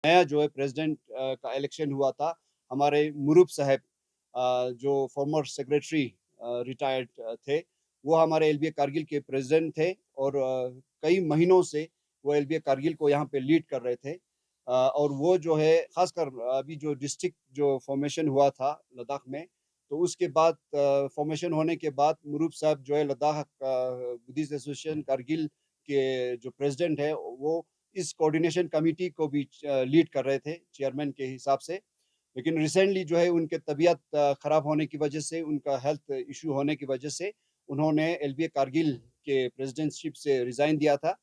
नया जो है प्रेसिडेंट का इलेक्शन हुआ था। हमारे मुरूब साहब जो फॉर्मर सेक्रेटरी रिटायर्ड थे, वो हमारे एलबीए कारगिल के प्रेसिडेंट थे और कई महीनों से वो एलबीए कारगिल को यहाँ पे लीड कर रहे थे। और वो जो है खासकर अभी जो डिस्ट्रिक्ट जो फॉर्मेशन हुआ था लद्दाख में, तो उसके बाद फॉर्मेशन होने के बाद मुरूब साहब जो है लद्दाख बुद्धिस्ट एसोसिएशन कारगिल के जो प्रेसिडेंट है, वो इस कोऑर्डिनेशन कमिटी को भी लीड कर रहे थे चेयरमैन के हिसाब से। लेकिन रिसेंटली जो है उनके तबीयत खराब होने की वजह से, उनका हेल्थ इशू होने की वजह से उन्होंने एलबीए कारगिल के प्रेसिडेंटशिप से रिजाइन दिया था।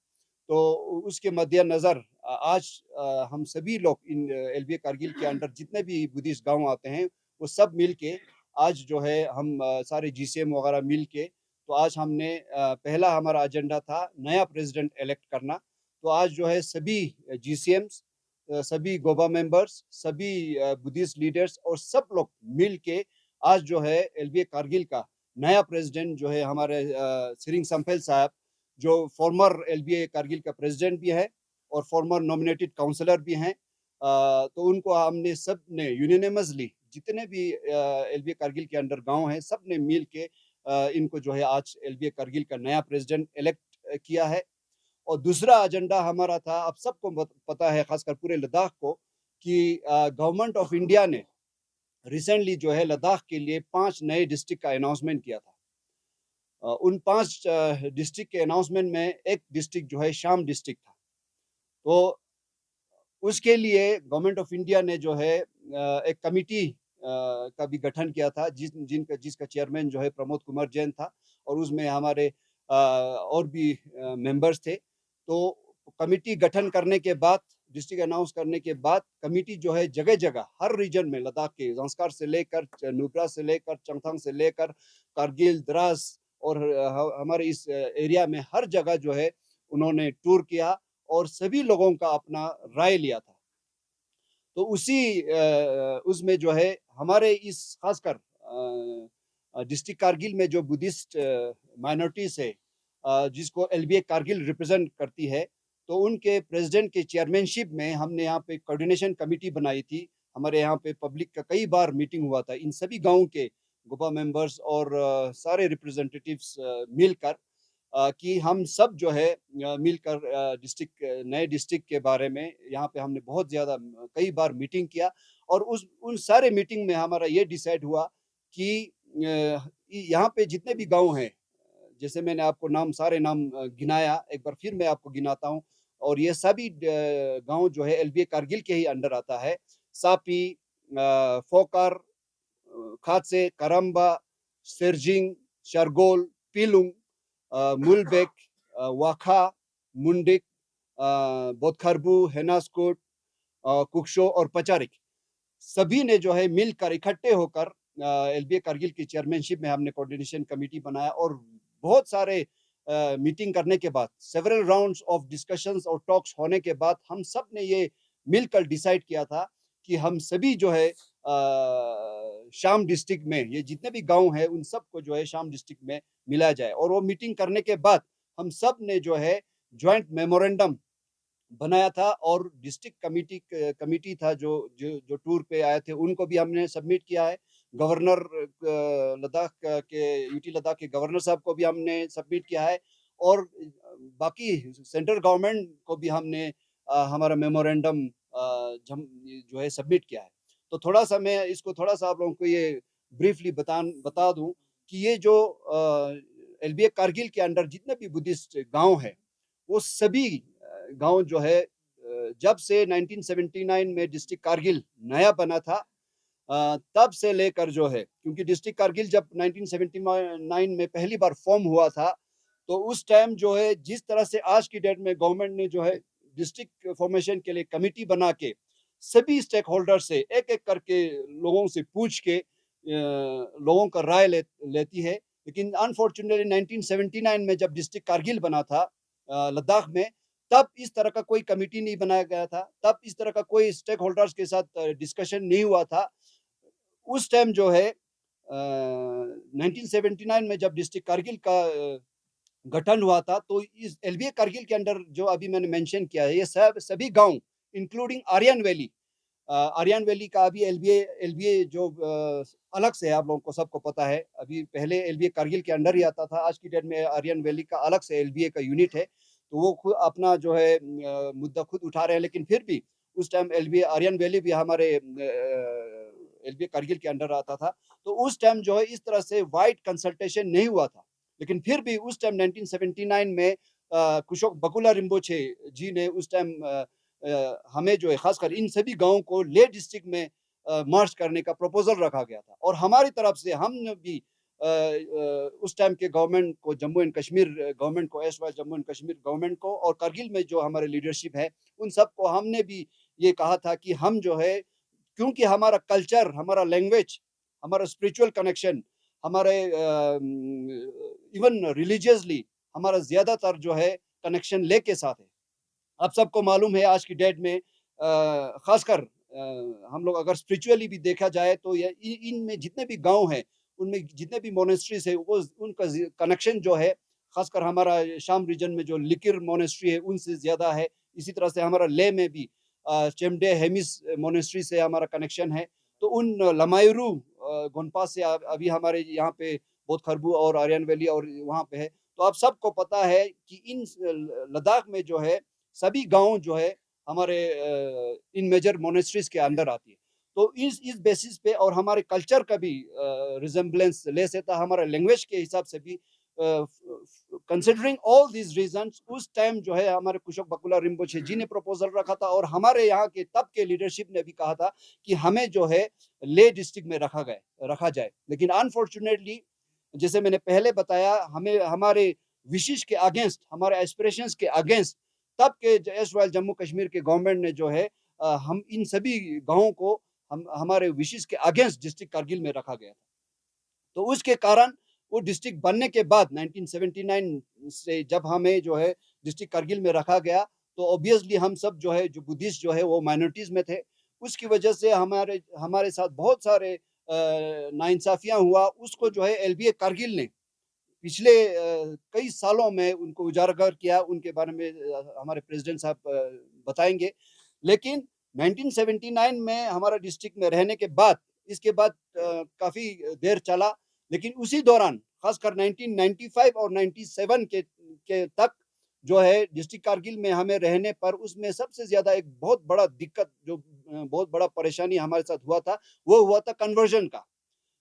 तो उसके मद्देनज़र आज हम सभी लोग इन एलबीए कारगिल के अंडर जितने भी बुद्धिस्ट गाँव आते हैं, वो सब मिल के आज जो है हम सारे जीसीएम वगैरह मिल के, तो आज हमने पहला हमारा एजेंडा था नया प्रेसिडेंट इलेक्ट करना। तो आज जो है सभी जीसीएम्स, सभी गोबा मेंबर्स, सभी बुद्धिस्ट लीडर्स और सब लोग मिल के आज जो है एलबीए कारगिल का नया प्रेसिडेंट जो है हमारे सिरिंग संफेल साहब, जो फॉर्मर एलबीए कारगिल का प्रेसिडेंट भी है और फॉर्मर नॉमिनेटेड काउंसलर भी हैं। तो उनको हमने सब ने यूनानिमसली जितने भी एलबीए कारगिल के अंडर गांव हैं, सब ने मिल के इनको जो है आज एलबीए कारगिल का नया प्रेसिडेंट इलेक्ट किया है। और दूसरा एजेंडा हमारा था, आप सबको पता है खासकर पूरे लद्दाख को, कि गवर्नमेंट ऑफ इंडिया ने रिसेंटली जो है लद्दाख के लिए 5 नए डिस्ट्रिक्ट का अनाउंसमेंट किया था। उन 5 डिस्ट्रिक्ट के अनाउंसमेंट में एक डिस्ट्रिक्ट जो है शाम डिस्ट्रिक्ट था। तो उसके लिए गवर्नमेंट ऑफ इंडिया ने जो है एक कमिटी का भी गठन किया था, जिसका चेयरमैन जो है प्रमोद कुमार जैन था और उसमें हमारे और भी मेंबर्स थे। तो कमिटी गठन करने के बाद, डिस्ट्रिक्ट अनाउंस करने के बाद, कमिटी जो है जगह-जगह हर रीजन में लद्दाख के ज़ंस्कार से लेकर नुब्रा से लेकर चंगथंग से लेकर कारगिल, द्रास और हमारे इस एरिया में हर जगह जो है उन्होंने टूर किया और सभी लोगों का अपना राय लिया था। तो उसमें जो है हमारे इस खासकर डिस्ट्रिक्ट कारगिल में जो बुद्धिस्ट माइनॉरिटीज़ है, जिसको एलबीए कारगिल रिप्रेजेंट करती है, तो उनके प्रेसिडेंट के चेयरमैनशिप में हमने यहाँ पे कोऑर्डिनेशन कमिटी बनाई थी। हमारे यहाँ पे पब्लिक का कई बार मीटिंग हुआ था। इन सभी गाँव के गोपा मेंबर्स और सारे रिप्रेजेंटेटिव्स मिलकर कि हम सब जो है मिलकर नए डिस्ट्रिक्ट के बारे में यहाँ पे हमने बहुत ज़्यादा कई बार मीटिंग किया और उस उन सारे मीटिंग में हमारा ये डिसाइड हुआ कि यहाँ पे जितने भी गाँव हैं, जैसे मैंने आपको सारे नाम गिनाया, एक बार फिर मैं आपको गिनाता हूँ और ये सभी गाँव जो है एलबीए कारगिल के ही अंडर आता है। सापी, फोकार, खात्से, करम्बा, सेरजिंग, शरगोल, पिलुंग, मुलबेक, वाखा, मुंडिक, बोथखरबू, हेनास्कोट, कुक्शो और पचारिक, सभी ने जो है मिलकर इकट्ठे होकर एलबीए कारगिल की चेयरमैनशिप में हमने कोऑर्डिनेशन कमिटी बनाया और बहुत सारे मीटिंग करने के बाद, सेवरल राउंड्स ऑफ डिस्कशंस और टॉक्स होने के बाद हम सब ने ये मिलकर डिसाइड किया था कि हम सभी जो है शाम डिस्ट्रिक्ट में ये जितने भी गांव हैं उन सबको जो है शाम डिस्ट्रिक्ट में मिलाया जाए। और वो मीटिंग करने के बाद हम सब ने जो है जॉइंट मेमोरेंडम बनाया था और डिस्ट्रिक्ट कमिटी था जो जो जो टूर पे आए थे, उनको भी हमने सबमिट किया है। गवर्नर लद्दाख के यूटी लद्दाख के गवर्नर साहब को भी हमने सबमिट किया है और बाकी सेंट्रल गवर्नमेंट को भी हमने हमारा मेमोरेंडम जो है सबमिट किया है। तो थोड़ा-सा मैं इसको थोड़ा-सा आप लोगों को ये ब्रीफली बता दूँ कि ये जो एलबीए कारगिल के अंडर जितने भी बुद्धिस्ट गाँव हैं, वो सभी गाँव जो है जब से 1979 में डिस्ट्रिक्ट कारगिल नया बना था, तब से लेकर जो है, क्योंकि डिस्ट्रिक्ट कारगिल जब 1979 में पहली बार फॉर्म हुआ था, तो उस टाइम जो है जिस तरह से आज की डेट में गवर्नमेंट ने जो है डिस्ट्रिक्ट फॉर्मेशन के लिए कमिटी बना के सभी स्टेक होल्डर से एक-एक करके लोगों से पूछ के लोगों का राय लेती है। लेकिन अनफॉर्चुनेटली 1979 में जब डिस्ट्रिक्ट कारगिल बना था लद्दाख में, तब इस तरह का कोई कमिटी नहीं बनाया गया था, तब इस तरह का कोई स्टेक होल्डर्स के साथ डिस्कशन नहीं हुआ था। उस टाइम जो है 1979 में जब डिस्ट्रिक्ट कारगिल का गठन हुआ था, तो इस एलबीए कारगिल के अंडर जो अभी मैंने मेंशन किया है, ये सब सभी गाँव इंक्लूडिंग आर्यन वैली का अभी एलबीए जो अलग से है, आप लोगों को सबको पता है। अभी पहले एलबीए कारगिल के अंडर ही आता था, आज की डेट में आर्यन वैली का अलग से एलबीए का यूनिट है। तो वो खुद अपना जो है मुद्दा खुद उठा रहे हैं, लेकिन फिर भी उस टाइम एलबीए आर्यन वैली भी हमारे एलबीए कारगिल के अंडर आता था। तो उस टाइम जो है इस तरह से वाइड कंसल्टेशन नहीं हुआ था, लेकिन फिर भी उस टाइम 1979 में कुशोक बकुला रिम्पोछे जी ने उस टाइम हमें जो है खासकर इन सभी गांवों को ले डिस्ट्रिक्ट में मर्ज करने का प्रपोजल रखा गया था। और हमारी तरफ से हमने भी उस टाइम के गवर्नमेंट को, जम्मू एंड कश्मीर गवर्नमेंट को, S Y Jammu and Kashmir government को और कारगिल में जो हमारे लीडरशिप है उन सबको हमने भी ये कहा था कि हम जो है, क्योंकि हमारा कल्चर, हमारा लैंग्वेज, हमारा स्पिरिचुअल कनेक्शन, हमारे इवन रिलीजियसली हमारा ज्यादातर जो है कनेक्शन ले के साथ है। आप सबको मालूम है आज की डेट में खासकर हम लोग अगर स्पिरिचुअली भी देखा जाए तो ये इनमें जितने भी गांव हैं, उनमें जितने भी मोनेस्ट्रीज है, वो उनका कनेक्शन जो है, खासकर हमारा शाम रीजन में जो लिकिर मोनेस्ट्री है उनसे ज्यादा है। इसी तरह से हमारा ले में भी चेमडे हेमिस मोनेस्ट्री से हमारा कनेक्शन है। तो उन लमायरू गोनपा से अभी हमारे यहाँ पे बहुत खरबू और आर्यन वैली और वहाँ पे है। तो आप सबको पता है कि इन लद्दाख में जो है सभी गांव जो है हमारे इन मेजर मोनेस्ट्रीज के अंदर आती है। तो इस बेसिस पे और हमारे कल्चर का भी रिजेम्बलेंस ले सकता, हमारे लैंग्वेज के हिसाब से भी, कंसिडरिंग ऑल दीज रीजंस, उस टाइम जो है हमारे कुशोक बकुला रिम्पोछे जी ने प्रपोजल रखा था और हमारे यहाँ के तब के लीडरशिप ने भी कहा था कि हमें जो है ले डिस्ट्रिक्ट में रखा जाए। लेकिन अनफॉर्चुनेटली, जैसे मैंने पहले बताया, हमें हमारे विशेष के अगेंस्ट, हमारे एस्पिरेशंस के अगेंस्ट तब के एस वाई जम्मू कश्मीर के गवर्नमेंट ने जो है हम इन सभी गांवों को हम हमारे विशेष के अगेंस्ट डिस्ट्रिक्ट कारगिल में रखा गया था। तो उसके कारण वो डिस्ट्रिक्ट बनने के बाद 1979 से जब हमें जो है डिस्ट्रिक्ट कारगिल में रखा गया, तो ऑब्वियसली हम सब जो है, जो बुद्धिस्ट जो है वो माइनॉरिटीज में थे। उसकी वजह से हमारे हमारे साथ बहुत सारे नाइंसाफियां हुआ। उसको जो है एलबीए कारगिल ने पिछले कई सालों में उनको उजागर किया। उनके बारे में हमारे प्रेसिडेंट साहब बताएंगे। लेकिन 1979 में हमारा डिस्ट्रिक्ट में रहने के बाद, इसके बाद काफी देर चला, लेकिन उसी दौरान खासकर 1995 और 97 के तक जो है डिस्ट्रिक्ट कारगिल में हमें रहने पर, उसमें सबसे ज्यादा एक बहुत बड़ा दिक्कत, जो बहुत बड़ा परेशानी हमारे साथ हुआ था, वो हुआ था कन्वर्जन का।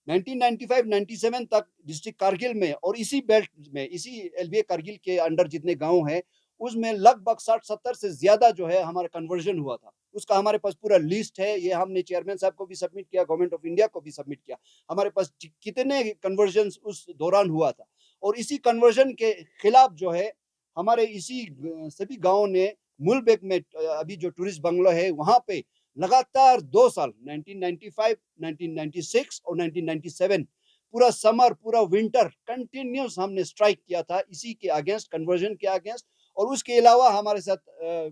1995-97 तक डिस्ट्रिक्ट कारगिल में और इसी बेल्ट में, इसी एलबीए कारगिल के अंडर जितने गांव हैं, उसमें लगभग 60-70 से ज्यादा जो है हमारा कन्वर्जन हुआ था। उसका हमारे पास पूरा लिस्ट है। ये हमने चेयरमैन साहब को भी सबमिट किया, गवर्नमेंट ऑफ इंडिया को भी सबमिट किया। हमारे पास कितने कन्वर्जन उस दौरान हुआ था। और इसी कन्वर्जन के खिलाफ जो है हमारे इसी सभी गाँव ने मुलबेग में अभी जो टूरिस्ट बंगलो है वहां पे लगातार 2 साल 1995, 1996 और 1997 पूरा समर, पूरा विंटर कंटिन्यूस हमने स्ट्राइक किया था इसी के अगेंस्ट, कन्वर्जन के अगेंस्ट। और उसके अलावा हमारे साथ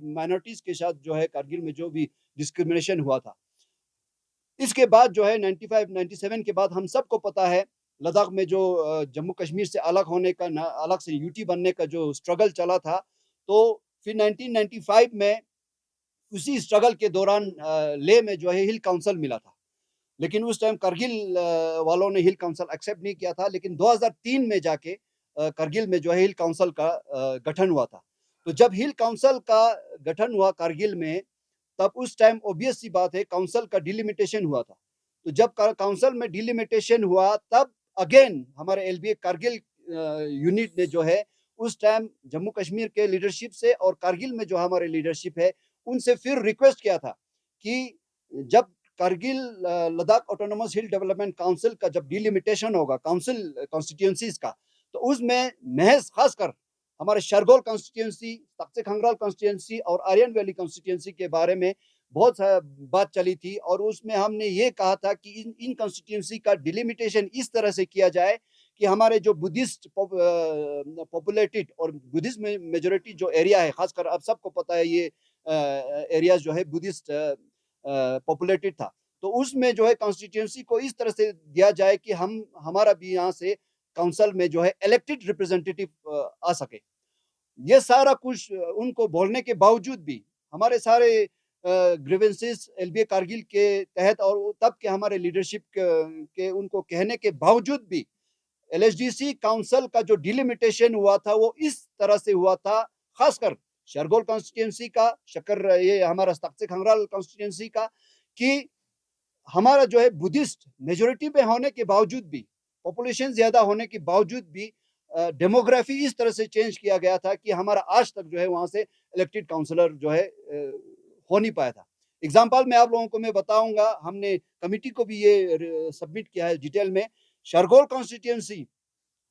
माइनॉरिटीज के साथ जो है कारगिल में जो भी डिस्क्रिमिनेशन हुआ था। इसके बाद जो है 95, 97 के बाद हम सबको पता है लद्दाख में जो जम्मू कश्मीर से अलग होने का, अलग से यूटी बनने का जो स्ट्रगल चला था। तो फिर 1995 में उसी स्ट्रगल के दौरान ले में जो है हिल काउंसिल मिला था। लेकिन उस टाइम कारगिल वालों ने हिल काउंसिल एक्सेप्ट नहीं किया था। लेकिन 2003 में जाके कारगिल में जो है हिल काउंसिल का गठन हुआ था। तो जब हिल काउंसिल का गठन हुआ कारगिल में, तब उस टाइम ऑब्वियस सी बात है काउंसिल का डिलिमिटेशन हुआ था। तो जब काउंसिल में डिलिमिटेशन हुआ, तब अगेन हमारे एलबीए कारगिल यूनिट ने जो है उस टाइम जम्मू कश्मीर के लीडरशिप से और कारगिल में जो हमारे लीडरशिप है उनसे फिर रिक्वेस्ट किया था कि जब कारगिल लद्दाख ऑटोनोमस हिल डेवलपमेंट काउंसिल का जब डिलिमिटेशन होगा काउंसिल कॉन्स्टिट्यूएंसीज का, तो उसमें महज खासकर हमारे शरगोल कॉन्स्टिट्यूएंसी, तख्त खंगराल कॉन्स्टिट्यूएंसी और आर्यन वैली कॉन्स्टिट्यूएंसी के बारे में बहुत बात चली थी। और उसमें हमने ये कहा था कि इन कॉन्स्टिट्यूएंसी का डिलिमिटेशन इस तरह से किया जाए कि हमारे जो बुद्धिस्ट पॉपुलेटेड और बुद्धिस्ट मेजोरिटी जो एरिया है, खासकर अब सबको पता है ये एरिया जो है बुद्धिस्ट पॉपुलेटेड था। तो उसमें जो है कॉन्स्टिट्यूएंसी को इस तरह से दिया जाए कि हमारा भी यहाँ से काउंसिल में जो है इलेक्टेड रिप्रेजेंटेटिव आ सके। ये सारा कुछ उनको बोलने के बावजूद भी हमारे सारे ग्रीवेंसेस एलबीए कारगिल के तहत और तब के हमारे लीडरशिप के उनको कहने के बावजूद भी एलएचडीसी काउंसिल का जो डिलिमिटेशन हुआ था वो इस तरह से हुआ था, खासकर शरगोल कॉन्स्टिट्यूंसी का, शक्कर ये हमारा तख्त खंगराल कॉन्स्टिट्यूंसी का, कि हमारा जो है बुद्धिस्ट मेजोरिटी में होने के बावजूद भी, पॉपुलेशन ज्यादा होने के बावजूद भी डेमोग्राफी इस तरह से चेंज किया गया था कि हमारा आज तक जो है वहां से इलेक्टेड काउंसलर जो है हो नहीं पाया था। एग्जाम्पल मैं आप लोगों को मैं बताऊंगा, हमने कमिटी को भी ये सबमिट किया है डिटेल में। शरगोल कॉन्स्टिट्यूंसी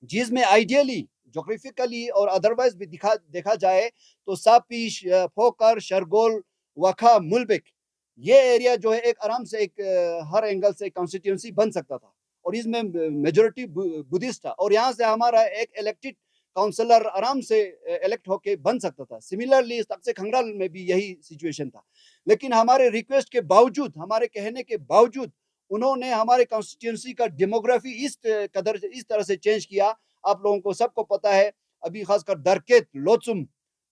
जिसमें आइडियली जोग्राफिकली और अदरवाइज भी देखा जाए तो सापीश, फोकर, शरगोल, वखा, मुलबिक, ये एरिया जो है एक आराम से एक हर एंगल से कॉन्स्टिट्यूंसी बन सकता था और इसमें मेजोरिटी बुद्धिस्ट था और यहाँ से हमारा एक इलेक्टेड काउंसलर आराम से इलेक्ट होके बन सकता था। सिमिलरली तख्त खंगराल में भी यही सिचुएशन था, लेकिन हमारे रिक्वेस्ट के बावजूद, हमारे कहने के बावजूद उन्होंने हमारे कॉन्स्टिट्यूंसी का डेमोग्राफी इस तरह से चेंज किया। आप लोगों को सबको पता है, अभी खासकर दरकेत, लोचुम,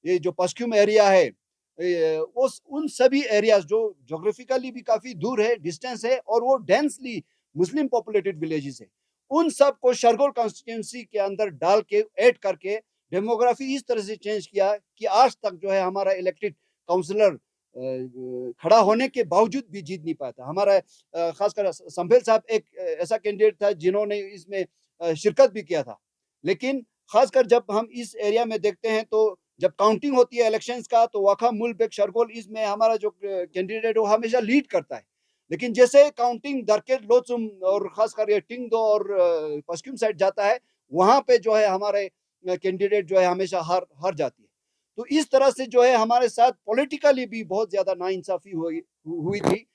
ये जो पश्चिम एरिया है, उस उन सभी एरियाज जो जोग्राफिकली भी काफी दूर है, डिस्टेंस है और वो डेंसली मुस्लिम पॉपुलेटेड विलेजेस है, उन सब को शरगोल कॉन्स्टिट्यूंसी के अंदर डाल के ऐड करके डेमोग्राफी इस तरह से चेंज किया कि आज तक जो है हमारा इलेक्टेड काउंसलर खड़ा होने के बावजूद भी जीत नहीं पाया था। हमारा खासकर संभेल साहब एक ऐसा कैंडिडेट था जिन्होंने इसमें शिरकत भी किया था, लेकिन खासकर जब हम इस एरिया में देखते हैं तो जब काउंटिंग होती है इलेक्शंस का तो वाखा, मुलबेक, शरगोल, इसमें हमारा जो कैंडिडेट है वो हमेशा लीड करता है, लेकिन जैसे काउंटिंग दरकेत, लोचुम और खासकर ये टिंगदो और पश्चिम साइड जाता है, वहां पे जो है हमारे कैंडिडेट जो है हमेशा हार जाती है। तो इस तरह से जो है हमारे साथ पॉलिटिकली भी बहुत ज्यादा नाइंसाफी हुई थी।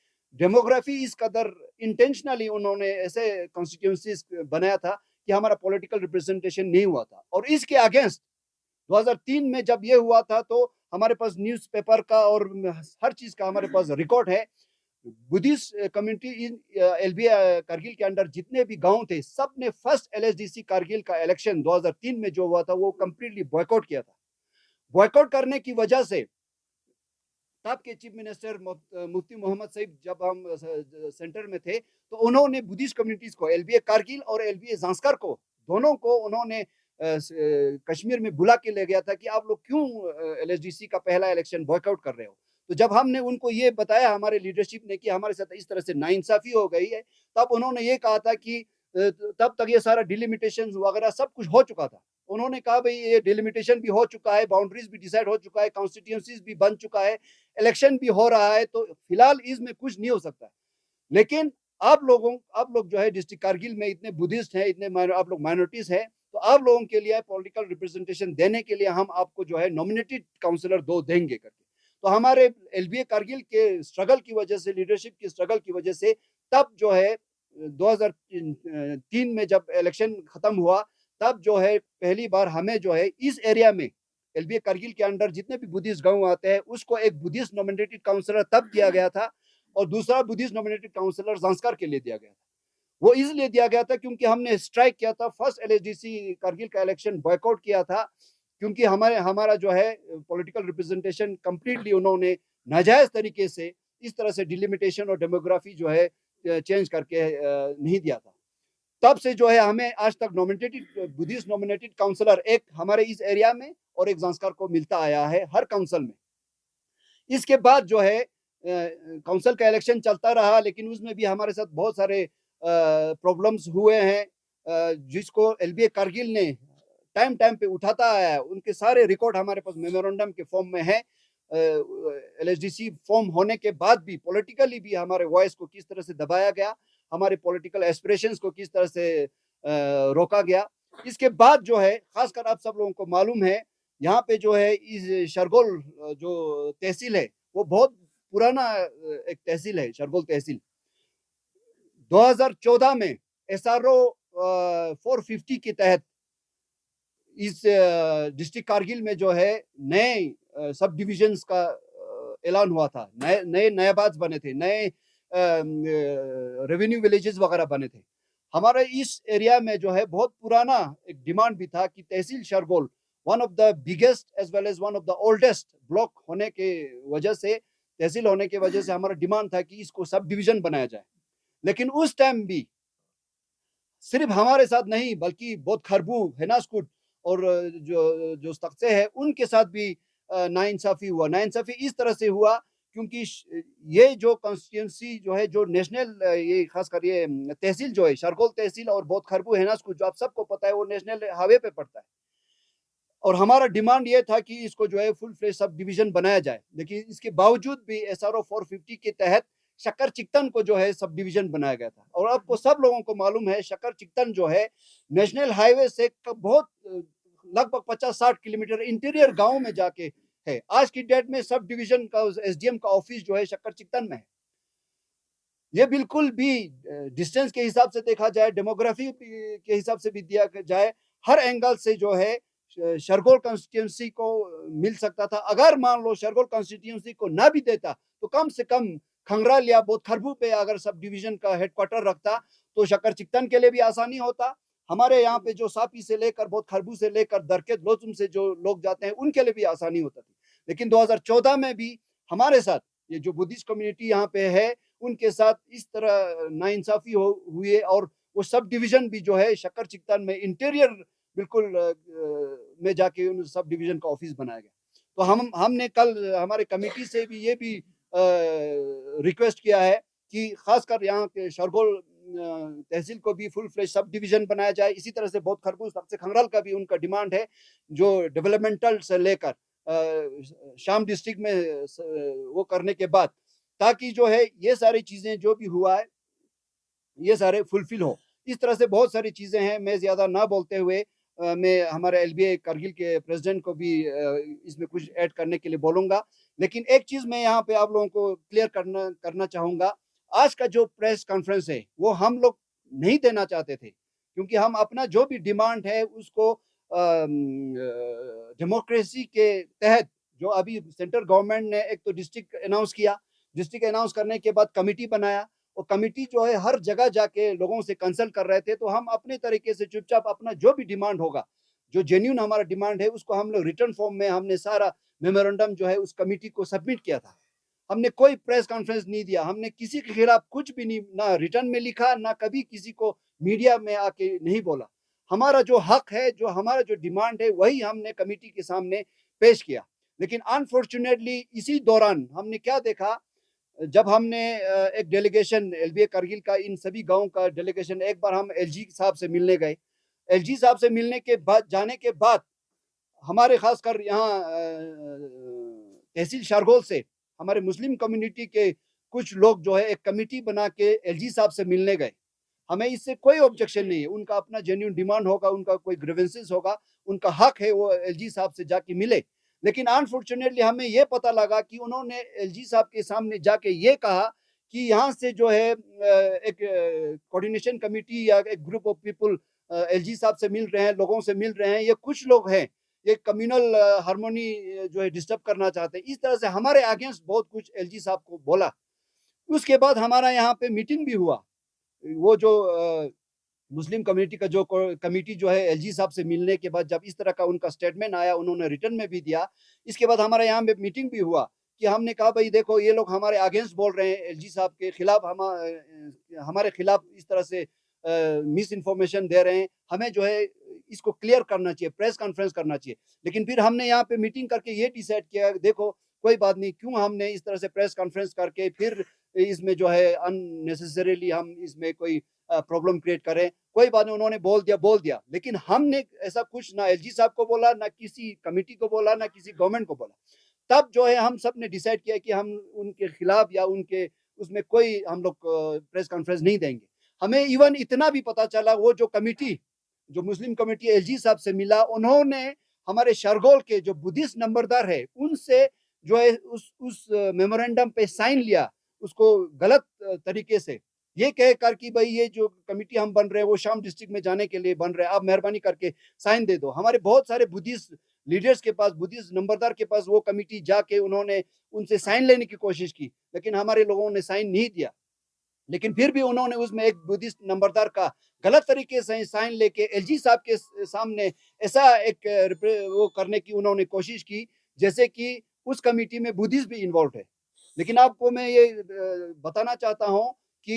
डेमोग्राफी इस कदर इंटेंशनली उन्होंने ऐसे कॉन्स्टिट्यूंसीज बनाया था कि हमारा पॉलिटिकल रिप्रेजेंटेशन नहीं हुआ था और इसके अगेंस्ट 2003 में जब ये हुआ था तो हमारे पास न्यूज़पेपर का और हर चीज का हमारे पास रिकॉर्ड है। Buddhist community in LBA Kargil के अंडर जितने भी गांव थे, सब ने फर्स्ट एलएचडीसी कारगिल का इलेक्शन 2003 में जो हुआ था वो कंप्लीटली बॉयकॉट किया था। बॉयकॉट करने की वजह से तब के चीफ मिनिस्टर मुफ्ती मोहम्मद सईद जब हम सेंटर में थे तो उन्होंने बुद्धिस्ट कम्युनिटीज को, एलबीए कारगिल और एलबीए जांस्कर को, दोनों को उन्होंने कश्मीर में बुला के ले गया था कि आप लोग क्यों एलएचडीसी का पहला इलेक्शन बॉयकआउट कर रहे हो। तो जब हमने उनको ये बताया, हमारे लीडरशिप ने, कि हमारे साथ इस तरह से नाइंसाफी हो गई है, तब उन्होंने ये कहा था कि तब तक ये सारा डिलिमिटेशन वगैरह सब कुछ हो चुका था। उन्होंने कहा भाई ये डिलिमिटेशन भी हो चुका है, बाउंड्रीज भी डिसाइड हो चुका है, कॉन्स्टिट्यूंसीज भी बन चुका है, इलेक्शन भी हो रहा है, तो फिलहाल इसमें कुछ नहीं हो सकता है। लेकिन आप लोग जो है डिस्ट्रिक्ट कारगिल में इतने बुद्धिस्ट हैं, इतने आप लोग माइनॉरिटीज हैं, तो आप लोगों के लिए पॉलिटिकल रिप्रेजेंटेशन देने के लिए हम आपको जो है नॉमिनेटेड काउंसलर 2 देंगे करके। तो हमारे एलबीए कारगिल के स्ट्रगल की वजह से, लीडरशिप की स्ट्रगल की वजह से, तब जो है 2003 में जब इलेक्शन खत्म हुआ, तब जो है पहली बार हमें जो है इस एरिया में एलबीए कारगिल के अंडर जितने भी बुद्धिस्ट गांव आते हैं उसको एक बुद्धिस्ट नॉमिनेटेड काउंसलर तब दिया गया था और दूसरा बुद्धिस्ट नॉमिनेटेड काउंसलर जांस्कर के लिए दिया गया था। वो इसलिए दिया गया था क्योंकि हमने स्ट्राइक किया था, फर्स्ट एलएचडीसी कारगिल का इलेक्शन बॉयकॉट किया था, क्योंकि हमारा जो है पॉलिटिकल रिप्रेजेंटेशन कंप्लीटली उन्होंने नाजायज तरीके से इस तरह से डिलिमिटेशन और डेमोग्राफी जो है चेंज करके नहीं दिया था। तब से जो है हमें आज तक नॉमिनेटेड बुद्धिस्ट नॉमिनेटेड काउंसलर एक हमारे इस एरिया में और एक जांस्कर को मिलता आया है हर काउंसिल में। इसके बाद जो है काउंसिल का इलेक्शन चलता रहा, लेकिन उसमें भी हमारे साथ बहुत सारे प्रॉब्लम्स हुए हैं, जिसको एलबीए कारगिल ने टाइम टाइम पे उठाता आया है। उनके सारे रिकॉर्ड हमारे पास मेमोरेंडम के फॉर्म में है। एलएचडीसी फॉर्म होने के बाद भी पॉलिटिकली भी हमारे वॉइस को किस तरह से दबाया गया, हमारे पॉलिटिकल एस्पिरेशंस को किस तरह से रोका गया। इसके बाद जो है, खासकर आप सब लोगों को मालूम है, यहाँ पे जो है इस शरगोल जो तहसील है वो बहुत पुराना एक तहसील है, शरगोल तहसील। 2014 में एसआरओ 450 के तहत इस डिस्ट्रिक्ट कारगिल में जो है नए सब डिविजन्स का ऐलान हुआ था, नए नयाबाद बने थे, नए रेवेन्यू विलेजेस वगैरह बने थे। हमारे इस एरिया में जो है बहुत पुराना एक डिमांड भी था कि tehsil Shargol one of the biggest as well as one of the oldest block होने के वजह से तहसील होने की वजह से हमारा डिमांड था कि इसको सब डिवीज़न बनाया जाए। लेकिन उस टाइम भी सिर्फ हमारे साथ नहीं बल्कि बहुत खरबू, हेनासकुट और जो जो तख्ते हैं उनके साथ भी नाइंसाफ़ी हुआ। नाइंसाफ़ी इस तरह से हुआ क्योंकि ये जो कॉन्स्टिट्यूएंसी जो है जो नेशनल ये ख़ासकर ये तहसील जो है शरगोल तहसील और बहुत खरबू, हेनासकुट जो आप सबको पता है वो नेशनल हाईवे पे पड़ता है। और हमारा डिमांड ये था कि इसको जो है फुल फ्लेज सब डिवीज़न बनाया जाए। लेकिन इसके बावजूद भी एसआरओ 450 के तहत शक्कर चिकतन को जो है सब डिवीज़न बनाया गया था। और आपको सब लोगों को मालूम है शक्कर चिकतन जो है नेशनल हाईवे से बहुत लगभग 50-60 किलोमीटर इंटीरियर गाँव में जाके है। आज की डेट में सब डिवीज़न का एसडीएम का ऑफिस जो है शक्कर चिकतन में है। ये बिल्कुल भी डिस्टेंस के हिसाब से देखा जाए, डेमोग्राफी के हिसाब से भी दिया जाए, हर एंगल से जो है शरगोल कॉन्स्टिट्यूएंसी को मिल सकता था। अगर मान लो शरगोल कॉन्स्टिट्यूएंसी को ना भी देता, तो कम से कम खंगराल या बोथ खरबू पे अगर सब डिवीज़न का हेडक्वार्टर रखता, तो शक्कर चिकतन के लिए भी आसानी होता। हमारे यहाँ पे जो सापी से लेकर बोथ खरबू से लेकर दरकेद लोचुम से जो लोग जाते हैं, उनके लिए भी आसानी होता थी। लेकिन 2014 में भी हमारे साथ ये जो बुद्धिस्ट कम्युनिटी यहाँ पे है, उनके साथ इस तरह नाइंसाफ़ी हुई और वो सब डिवीज़न भी जो है शक्कर चिकतन में इंटीरियर बिल्कुल में जाके उन सब डिवीज़न का ऑफिस बनाया गया। तो हमने कल हमारे कमिटी से भी ये भी रिक्वेस्ट किया है कि ख़ासकर यहाँ के शरगोल तहसील को भी फुल फ्लेज सब डिवीज़न बनाया जाए। इसी तरह से बहुत खरबूज सबसे खंगराल का भी उनका डिमांड है, जो डेवलपमेंटल से लेकर शाम डिस्ट्रिक्ट में वो करने के बाद ताकि जो है ये सारी चीज़ें जो भी हुआ है, ये सारे फुलफिल हो। इस तरह से बहुत सारी चीज़ें हैं, मैं ज़्यादा ना बोलते हुए मैं हमारे एलबीए कारगिल के प्रेज़िडेंट को भी इसमें कुछ ऐड करने के लिए बोलूँगा। लेकिन एक चीज़ मैं यहाँ पे आप लोगों को क्लियर करना करना चाहूँगा, आज का जो प्रेस कॉन्फ्रेंस है, वो हम लोग नहीं देना चाहते थे, क्योंकि हम अपना जो भी डिमांड है उसको डेमोक्रेसी के तहत जो अभी सेंट्रल गवर्नमेंट ने एक तो डिस्ट्रिक्ट अनाउंस किया, डिस्ट्रिक्ट अनाउंस करने के बाद कमिटी बनाया और कमिटी जो है हर जगह जाके लोगों से कंसल्ट कर रहे थे, तो हम अपने तरीके से चुपचाप अपना जो भी डिमांड होगा, जो जेन्युइन हमारा डिमांड है उसको हम लोग रिटर्न फॉर्म में हमने सारा मेमोरेंडम जो है उस कमिटी को सबमिट किया था। हमने कोई प्रेस कॉन्फ्रेंस नहीं दिया, हमने किसी के खिलाफ कुछ भी नहीं, ना रिटर्न में लिखा, ना कभी किसी को मीडिया में आके नहीं बोला। हमारा जो हक है, जो हमारा जो डिमांड है, वही हमने कमिटी के सामने पेश किया। लेकिन अनफॉर्चुनेटली इसी दौरान हमने क्या देखा, जब हमने एक डेलीगेशन एलबीए कारगिल का इन सभी गाँव का डेलीगेशन एक बार हम एलजी साहब से मिलने गए। एलजी साहब से मिलने के बाद जाने के बाद हमारे खासकर यहाँ तहसील शारगोल से हमारे मुस्लिम कम्युनिटी के कुछ लोग जो है एक कमिटी बना के एलजी साहब से मिलने गए। हमें इससे कोई ऑब्जेक्शन नहीं है, उनका अपना जेन्युइन डिमांड होगा, उनका कोई ग्रीवेंसेस होगा, उनका हक है वो एलजी साहब से जाके मिले। लेकिन अनफॉर्चुनेटली हमें ये पता लगा कि उन्होंने एलजी साहब के सामने जाके ये कहा कि यहाँ से जो है एक कोऑर्डिनेशन कमिटी या एक ग्रुप ऑफ पीपल एलजी साहब से मिल रहे हैं, लोगों से मिल रहे हैं, ये कुछ लोग हैं, ये कम्युनल हार्मोनी जो है डिस्टर्ब करना चाहते हैं। इस तरह से हमारे अगेंस्ट बहुत कुछ एलजी साहब को बोला। उसके बाद हमारा यहाँ पे मीटिंग भी हुआ। वो जो मुस्लिम कम्युनिटी का जो कमिटी जो है एलजी साहब से मिलने के बाद जब इस तरह का उनका स्टेटमेंट आया, उन्होंने रिटर्न में भी दिया। इसके बाद हमारे यहाँ पे मीटिंग भी हुआ कि हमने कहा भाई देखो ये लोग हमारे अगेंस्ट बोल रहे हैं, एलजी साहब के खिलाफ हमारे खिलाफ इस तरह से मिस इन्फॉर्मेशन दे रहे हैं, हमें जो है इसको क्लियर करना चाहिए, प्रेस कॉन्फ्रेंस करना चाहिए। लेकिन फिर हमने यहाँ पे मीटिंग करके ये डिसाइड किया, देखो कोई बात नहीं, क्यों हमने इस तरह से प्रेस कॉन्फ्रेंस करके फिर इसमें जो है अननेसेसरीली हम इसमें कोई प्रॉब्लम क्रिएट करें। कोई बात नहीं, उन्होंने बोल दिया। लेकिन हमने ऐसा कुछ ना एलजी साहब को बोला, ना किसी कमिटी को बोला, ना किसी गवर्नमेंट को बोला। तब जो है हम सब ने डिसाइड किया कि हम उनके खिलाफ या उनके उसमें कोई हम लोग प्रेस कॉन्फ्रेंस नहीं देंगे। हमें इवन इतना भी पता चला, वो जो कमिटी, जो मुस्लिम कमिटी एलजी साहब से मिला, उन्होंने हमारे शरगोल के जो बुद्धिस्ट नंबरदार है, उनसे जो है उस मेमोरेंडम पे साइन लिया, उसको गलत तरीके से, ये कहकर कि भाई ये जो कमिटी हम बन रहे हैं वो शाम डिस्ट्रिक्ट में जाने के लिए बन रहे हैं, आप मेहरबानी करके साइन दे दो। हमारे बहुत सारे बुद्धिस्ट लीडर्स के पास, बुद्धिस्ट नंबरदार के पास वो कमिटी जाके उन्होंने उनसे साइन लेने की कोशिश की, लेकिन हमारे लोगों ने साइन नहीं दिया। लेकिन फिर भी उन्होंने उसमें एक बुद्धिस्ट नंबरदार का गलत तरीके से साइन लेके एलजी साहब के सामने ऐसा एक वो करने की उन्होंने कोशिश की, जैसे कि उस कमिटी में बुद्धिस्ट भी इन्वॉल्व है। लेकिन आपको मैं ये बताना चाहता हूँ कि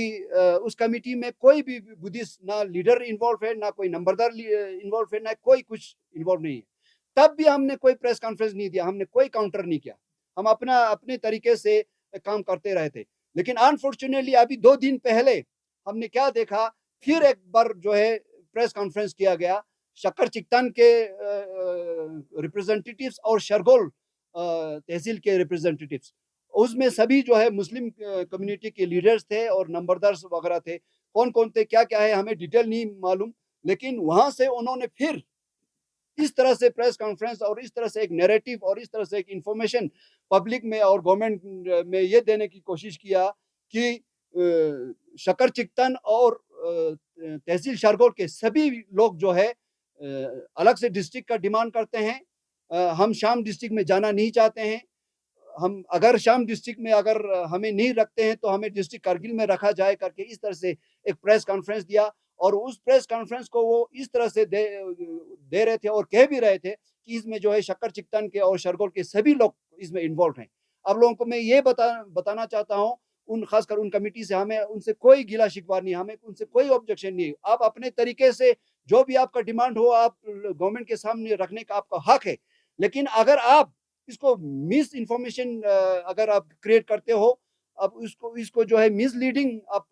उस कमिटी में कोई भी बुद्धिस्ट ना लीडर इन्वॉल्व है, ना कोई नंबरदार इन्वॉल्व है, ना कोई कुछ इन्वॉल्व नहीं है। तब भी हमने कोई प्रेस कॉन्फ्रेंस नहीं दिया, हमने कोई काउंटर नहीं किया। हम अपना अपने तरीके से काम करते रहे थे। लेकिन अनफॉर्चुनेटली अभी 2 दिन पहले हमने क्या देखा, फिर एक बार जो है प्रेस कॉन्फ्रेंस किया गया। शक्कर चिक्तान के रिप्रेजेंटेटिव्स और शरगोल तहसील के रिप्रेजेंटेटिव्स, उसमें सभी जो है मुस्लिम कम्युनिटी के लीडर्स थे और नंबरदार वगैरह थे। कौन-कौन थे, क्या-क्या है, हमें डिटेल नहीं मालूम। लेकिन वहाँ से उन्होंने फिर इस तरह से प्रेस कॉन्फ्रेंस और इस तरह से एक नैरेटिव और इस तरह से एक इंफॉर्मेशन पब्लिक में और गवर्नमेंट में ये देने की कोशिश किया कि शक्कर चिक्तन और तहसील शारगोल के सभी लोग जो है अलग से डिस्ट्रिक्ट का डिमांड करते हैं। हम शाम डिस्ट्रिक्ट में जाना नहीं चाहते हैं। हम अगर शाम डिस्ट्रिक्ट में अगर हमें नहीं रखते हैं तो हमें डिस्ट्रिक्ट कारगिल में रखा जाए करके इस तरह से एक प्रेस कॉन्फ्रेंस दिया। और उस प्रेस कॉन्फ्रेंस को वो इस तरह से दे रहे थे और कह भी रहे थे कि इसमें जो है शक्कर चिक्तन के और शरगोल के सभी लोग इसमें इन्वॉल्व हैं। आप लोगों को मैं ये बताना चाहता हूँ, उन खासकर उन कमिटी से हमें उनसे कोई गिला शिकवा नहीं, हमें उनसे कोई ऑब्जेक्शन नहीं। आप अपने तरीके से जो भी आपका डिमांड हो आप गवर्नमेंट के सामने रखने का आपका हक है। लेकिन अगर आप इसको मिस इन्फॉर्मेशन अगर आप क्रिएट करते हो, अब इसको जो है मिसलीडिंग आप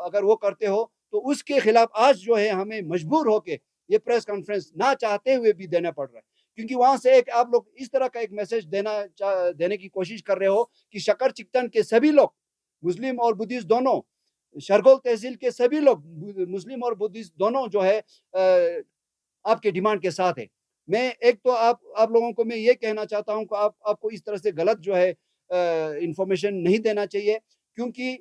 अगर वो करते हो, तो उसके खिलाफ आज जो है हमें मजबूर होके ये प्रेस कॉन्फ्रेंस ना चाहते हुए भी देना पड़ रहा है। क्योंकि वहां से एक आप लोग इस तरह का एक मैसेज देने की कोशिश कर रहे हो कि शक्कर चिक्तन के सभी लोग, मुस्लिम और बुद्धिस्ट दोनों, शरगोल तहसील के सभी लोग मुस्लिम और बुद्धिस्ट दोनों जो है आपके डिमांड के साथ है। मैं एक तो आप लोगों को मैं ये कहना चाहता हूँ कि आपको इस तरह से गलत जो है इंफॉर्मेशन नहीं देना चाहिए। क्योंकि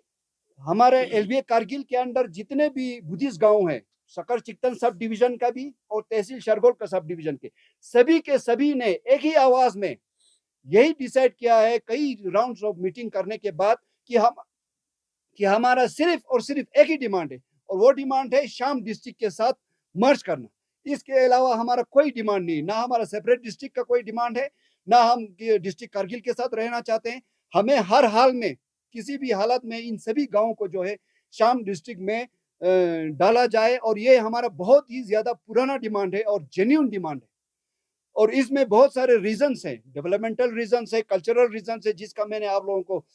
हमारे एलबीए कारगिल के अंदर जितने भी बुद्धिस्ट गांव हैं, शक्कर चिक्तन सब डिवीजन का भी और तहसील शरगोल का सब डिवीजन के सभी ने एक ही आवाज में यही डिसाइड किया है कई राउंड्स ऑफ मीटिंग करने के बाद कि हमारा सिर्फ और सिर्फ एक ही डिमांड है और वो डिमांड है शाम डिस्ट्रिक्ट के साथ मर्ज करना। इसके अलावा हमारा कोई डिमांड नहीं, ना हमारा सेपरेट डिस्ट्रिक्ट का कोई डिमांड है, ना हम डिस्ट्रिक्ट कारगिल के साथ रहना चाहते हैं। हमें हर हाल में किसी भी हालत में इन सभी गांवों को जो है शाम डिस्ट्रिक्ट में डाला जाए और ये हमारा बहुत ही ज्यादा पुराना डिमांड है और जेन्युइन डिमांड है। और इसमें बहुत सारे रीजंस हैं, डेवलपमेंटल रीजंस है, कल्चरल रीजंस है, जिसका मैंने आप लोगों को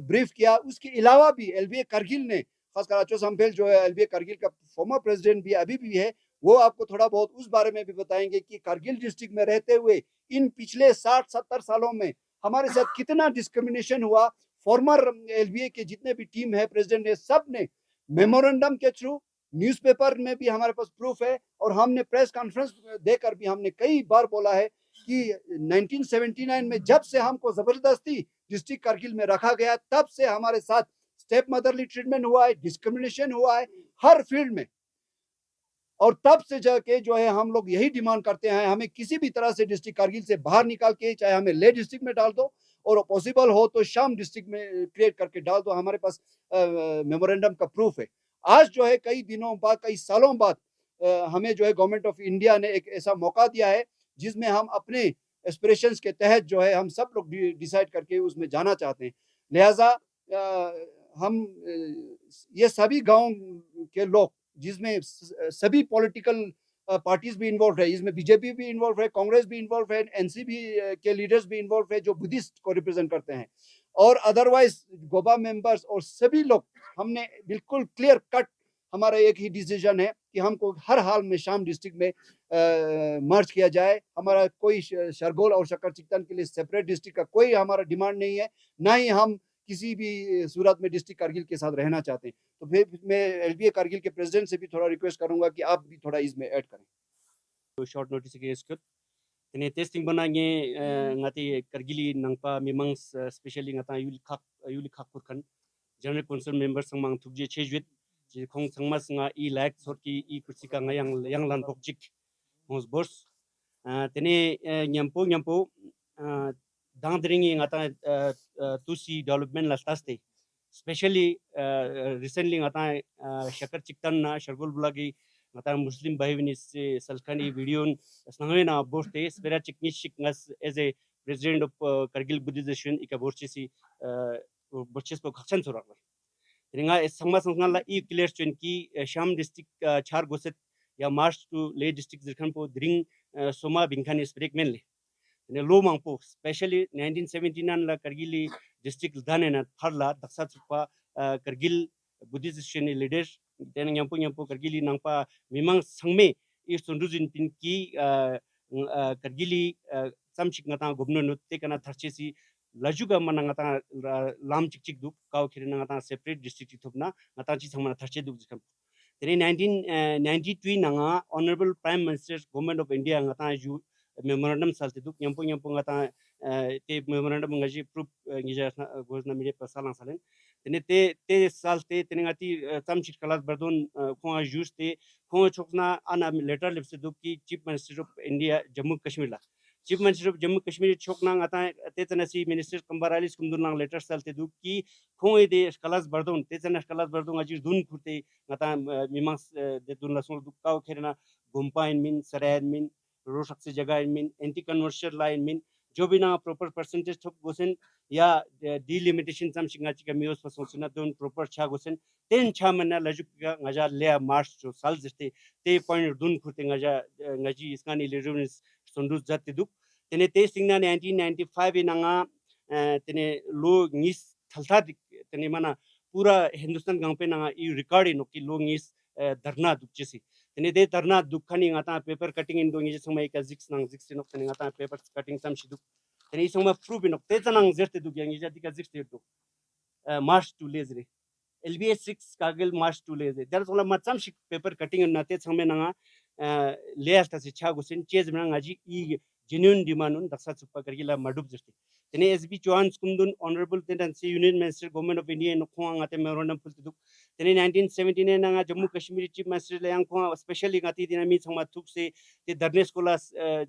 ब्रीफ किया। उसके अलावा भी एलबीए कारगिल ने, खासकर अचो समफेल जो है एलबीए कारगिल का फॉर्मर प्रेसिडेंट भी अभी भी है, वो आपको थोड़ा बहुत उस बारे में भी बताएंगे कि कारगिल डिस्ट्रिक्ट में रहते हुए इन पिछले 60-70 सालों में हमारे साथ कितना डिस्क्रिमिनेशन हुआ। फॉर्मर एलबीए के जितने भी टीम है, प्रेसिडेंट ने, सब ने मेमोरेंडम के थ्रू, न्यूज़पेपर में भी हमारे पास प्रूफ है और हमने प्रेस कॉन्फ्रेंस देकर भी हमने कई बार बोला है कि 1979 में जब से हमको जबरदस्ती डिस्ट्रिक्ट कारगिल में रखा गया, तब से हमारे साथ स्टेप मदरली ट्रीटमेंट हुआ है, डिस्क्रिमिनेशन हुआ है हर फील्ड में। और तब से जाके जो है हम लोग यही डिमांड करते हैं, हमें किसी भी तरह से डिस्ट्रिक्ट कारगिल से बाहर निकाल के, चाहे हमें ले डिस्ट्रिक्ट में डाल दो और पॉसिबल हो तो शाम डिस्ट्रिक्ट में क्रिएट करके डाल दो। हमारे पास मेमोरेंडम का प्रूफ है। आज जो है कई दिनों बाद, कई सालों बाद हमें जो है गवर्नमेंट ऑफ इंडिया ने एक ऐसा मौका दिया है जिसमें हम अपने एस्पिरेशंस के तहत जो है हम सब लोग डिसाइड करके उसमें जाना चाहते हैं। लिहाजा हम ये सभी गांव के लोग, जिसमें सभी पॉलिटिकल पार्टीज भी इन्वॉल्व है, इसमें बीजेपी भी इन्वॉल्व है, कांग्रेस भी इन्वॉल्व है, एनसीपी के लीडर्स भी इन्वॉल्व है जो बुद्धिस्ट को रिप्रेजेंट करते हैं, और अदरवाइज गोबा मेंबर्स और सभी लोग, हमने बिल्कुल क्लियर कट, हमारा एक ही डिसीजन है कि हमको हर हाल में शाम डिस्ट्रिक्ट में मर्ज किया जाए। हमारा कोई शरगोल और शक्कर चिक्तन के लिए सेपरेट डिस्ट्रिक्ट का कोई हमारा डिमांड नहीं है, ना ही हम किसी भी सूरत में डिस्ट्रिक्ट कारगिल के साथ रहना चाहते हैं। तो फिर मैं एलबीए कारगिल के प्रेसिडेंट से भी थोड़ा रिक्वेस्ट करूंगा कि आप भी थोड़ा इसमें ऐड करें। तो शॉर्ट नोटिस के स्कूट तने testing बनागे ngati kargili nangpa mimang specially ngata yuli khak kurkan general council members samang thukje chejwit ji khong sangma singa e like sorki e kursika yang lan pokjik hos boss tene nyampo dangdringi ngata tusi development la staste especially recently ngata shakar chiktan na shargul bulagi ngata muslim bahivini se salkani video snangena boste spera chikni shikngas as a president of Kargil Buddhist ika borchisi borchis po khachan surak ringa sangma sangna la e clear chen ki Sham district char goset ya march to lay district zirkhan po dring soma bingkhan sprek menle ne lo mangpo especially 1979 la Kargili district dane na tharla daksa chupa Kargil Buddhist leaders ten nyampo Kargili nangpa mimang sangme e sondujin pin ki Kargili samchik ngata gobno nutte kana tharchesi lajuga mana ngata lam chik du kaw khirina ngata separate district thupna ngata chi sangma tharche du jikam tene 1992 nanga honorable prime minister government of India ngata ju memorandum salte du nyampo ngata te memorandum ngaji proof ngija gozna media pasalang salen tene te salte tene ngati samchik kalas bardon khwa juste khwa chokna ana letter lipse du ki chief minister of India Jammu Kashmir la Chief Minister of Jammu Kashmir choknang ata tetanasi Minister Kambarali skumdunang letter salte du ki khoi de skalas bardon tetana skalas bardon ajir dun khurte ngata mimang de dun la song du kaw kherna gumpa in min saray min rosak se jaga in min anti conversion line min jo bina proper percentage thop gosen ya delimitation sam singa chika mios pasosuna don proper cha gosen ten cha manna lajuk ngaja le march jo sal jeste te point dun khurte ngaji iskani lejonis sondus jatti duk tene te singna 1995 inanga tene lo ngis thalta tene mana pura Hindustan gangpe nanga I record no ki lo ngis dharna dukchesi tene te dharna dukhani ngata paper cutting in dongi samay ka zix nang zix no tene ngata paper cutting sam shiduk tene sangma proof no te tanang zerte duk yangi jadi ka zix te duk march to lezre LBS 6 Kargil march to lezre there is all some paper cutting in nate sangme nanga layers ta se chago sen chez bna ngaji I genuine demand un daksa chupa Kargila madub jeste tene SB Chauhan skumdun honorable tendency union minister government of India no khwa ngate memorandum fultiduk tene 1979 nga Jammu Kashmir chief minister layang khwa especially ngati dinami sangma thuk se te darne skola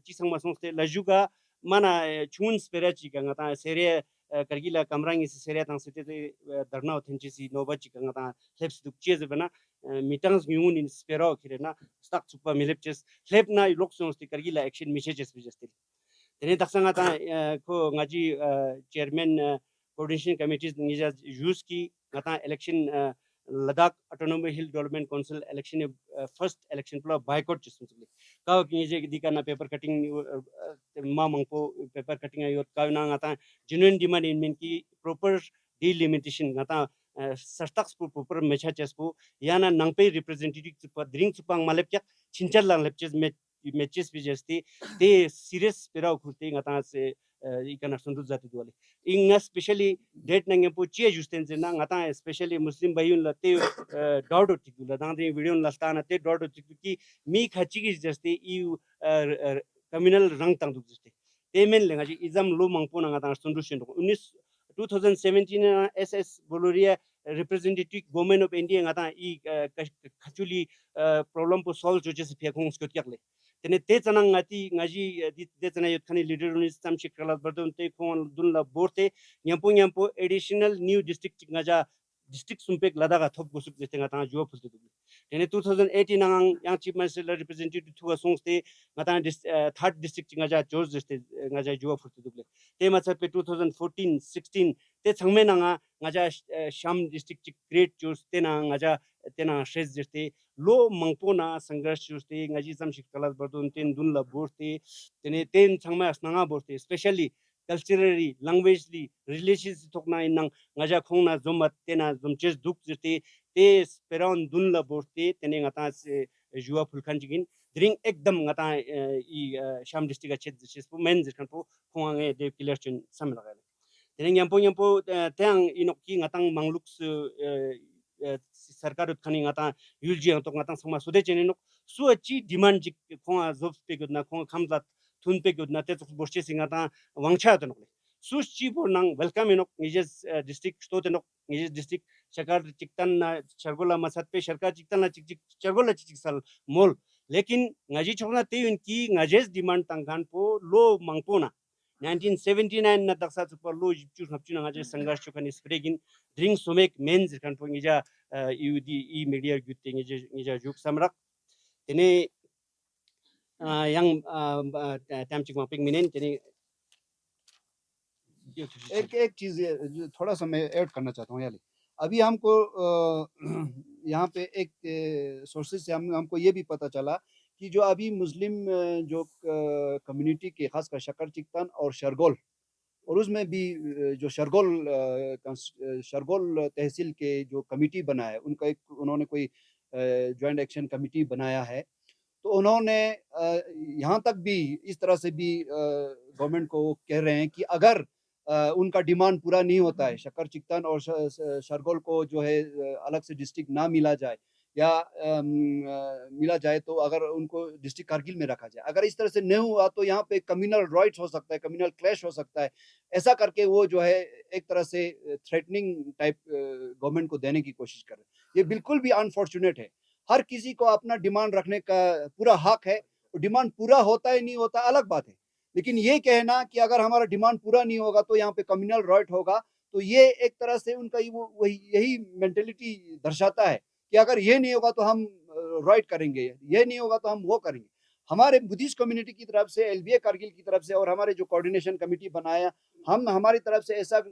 chi sangma songste lajuga mana chun sperachi ka ngata sere Kargila kamrang is sere tang se te darna authenticity no bachi ka ngata leps duk chez bana meetings ngun in spero khirena stak chupa milepches lepna lokson sti Kargila action messages bijeste tene daksanga ta ko ngaji chairman coordination committees ngija use ki ngata election Ladakh Autonomous Hill Development Council election first election pula boycott chisumsli ka ngije dikana paper cutting ma mangpo paper cutting ayor ka na ngata genuine demand in min ki proper delimitation ngata sartax proper mecha chespo yana nangpe representative dring chupang malepcha chinchal lang lepches matches भी जैसे ते serious पेरा खुलते ngata se ikana sundu jati duale inga especially date nange po che justen na ngata especially muslim bayun la te dot tikula dang de video la stana te dot tikki mi khachi gi jaste you communal rang tang du jaste te men lenga ji izam lo mangpo na ngata sundu shin 2017 SS Boloria representative government of India ngata I khachuli problem po solve jo jese phekong skot yakle tene te chanang ngati ngaji te chana yot khani leader unis sam shikala bardon te khon dunla borte nyampo additional new district ngaja district sumpek ladaga thop gosuk jete ngata jo phulte tene 2018 nang yang chief minister representative thu songste ngata third district ngaja george jeste ngaja jo phulte duble te macha pe 2014 16 te changme nanga ngaja sham district great george te na ngaja tena shes jeste lo mangpona sangharsh juste ngaji sam shikala bardon ten dunla borte tene ten changma asnanga borte especially culturally languagely relations thokna inang ngaja khongna zomat tena zomches duk jete te speron dunla borte tene ngata se juwa phulkhan jigin dring ekdam ngata I sham district achet ches men jirkan po khongange de kilachun sam lagale tene nyampo tang inokki ngatang mangluks सरकार खनी ngata yulji ang tok ngatang sama sude chene nok suachi demand ji khonga jobs pe gudna khonga khamla thun pe gudna te borche singata wangcha to nok suchi bornang welcome enok nijes district sto te nok nijes district सरकार चिकतन ना चरगोला मसत पे सरकार चिकतन ना चिक चरगोला चिक साल मोल लेकिन ngaji chokna te yun ki ngajes demand tangkan po lo mangpo na 1979 na daksa super lo chu napchu na ngaje sangash chokani spregin drink somek men kan po ngija UD e media gutte ngija juk samrak tene yang tam chik maping minen tene ये तो जी एक एक चीज़ ये जो थोड़ा-सा मैं add करना चाहता हूँ यानी, अभी हमको यहाँ पे एक सोर्सेज़ से हमको ये भी पता चला कि जो अभी मुस्लिम जो कम्युनिटी के ख़ासकर शक्कर चिकतन और शरगोल और उसमें भी जो शरगोल तहसील के जो कमिटी बना है, उनका एक उन्होंने कोई जॉइंट एक्शन कमिटी बनाया है। तो उन्होंने यहाँ तक भी इस तरह से भी गवर्नमेंट को वो कह रहे हैं कि अगर उनका डिमांड पूरा नहीं होता है, शक्कर चिकतन और शरगोल को जो है अलग से डिस्ट्रिक्ट ना मिला जाए या मिला जाए तो अगर उनको डिस्ट्रिक्ट कारगिल में रखा जाए। अगर इस तरह से नहीं हुआ तो यहाँ पे कम्युनल राइट्स हो सकता है, कम्युनल क्लैश हो सकता है। ऐसा करके वो जो है एक तरह से थ्रेटनिंग टाइप गवर्नमेंट को देने की कोशिश कर रहे हैं। ये बिल्कुल भी अनफॉर्च्यूनेट है। हर किसी को अपना डिमांड रखने का पूरा हक है। डिमांड पूरा होता है नहीं होता अलग बात है। लेकिन ये कहना कि अगर हमारा डिमांड पूरा नहीं होगा तो यहाँ पे कम्युनल राइट होगा, तो ये एक तरह से उनका वो वही यही मेंटालिटी दर्शाता है कि अगर ये नहीं होगा तो हम राइट करेंगे, ये नहीं होगा तो हम वो करेंगे। हमारे बुद्धिस्ट कम्युनिटी की तरफ से, एलबीए कारगिल की तरफ से और हमारे जो कोऑर्डिनेशन कमिटी बनाया, हम हमारी तरफ से ऐसा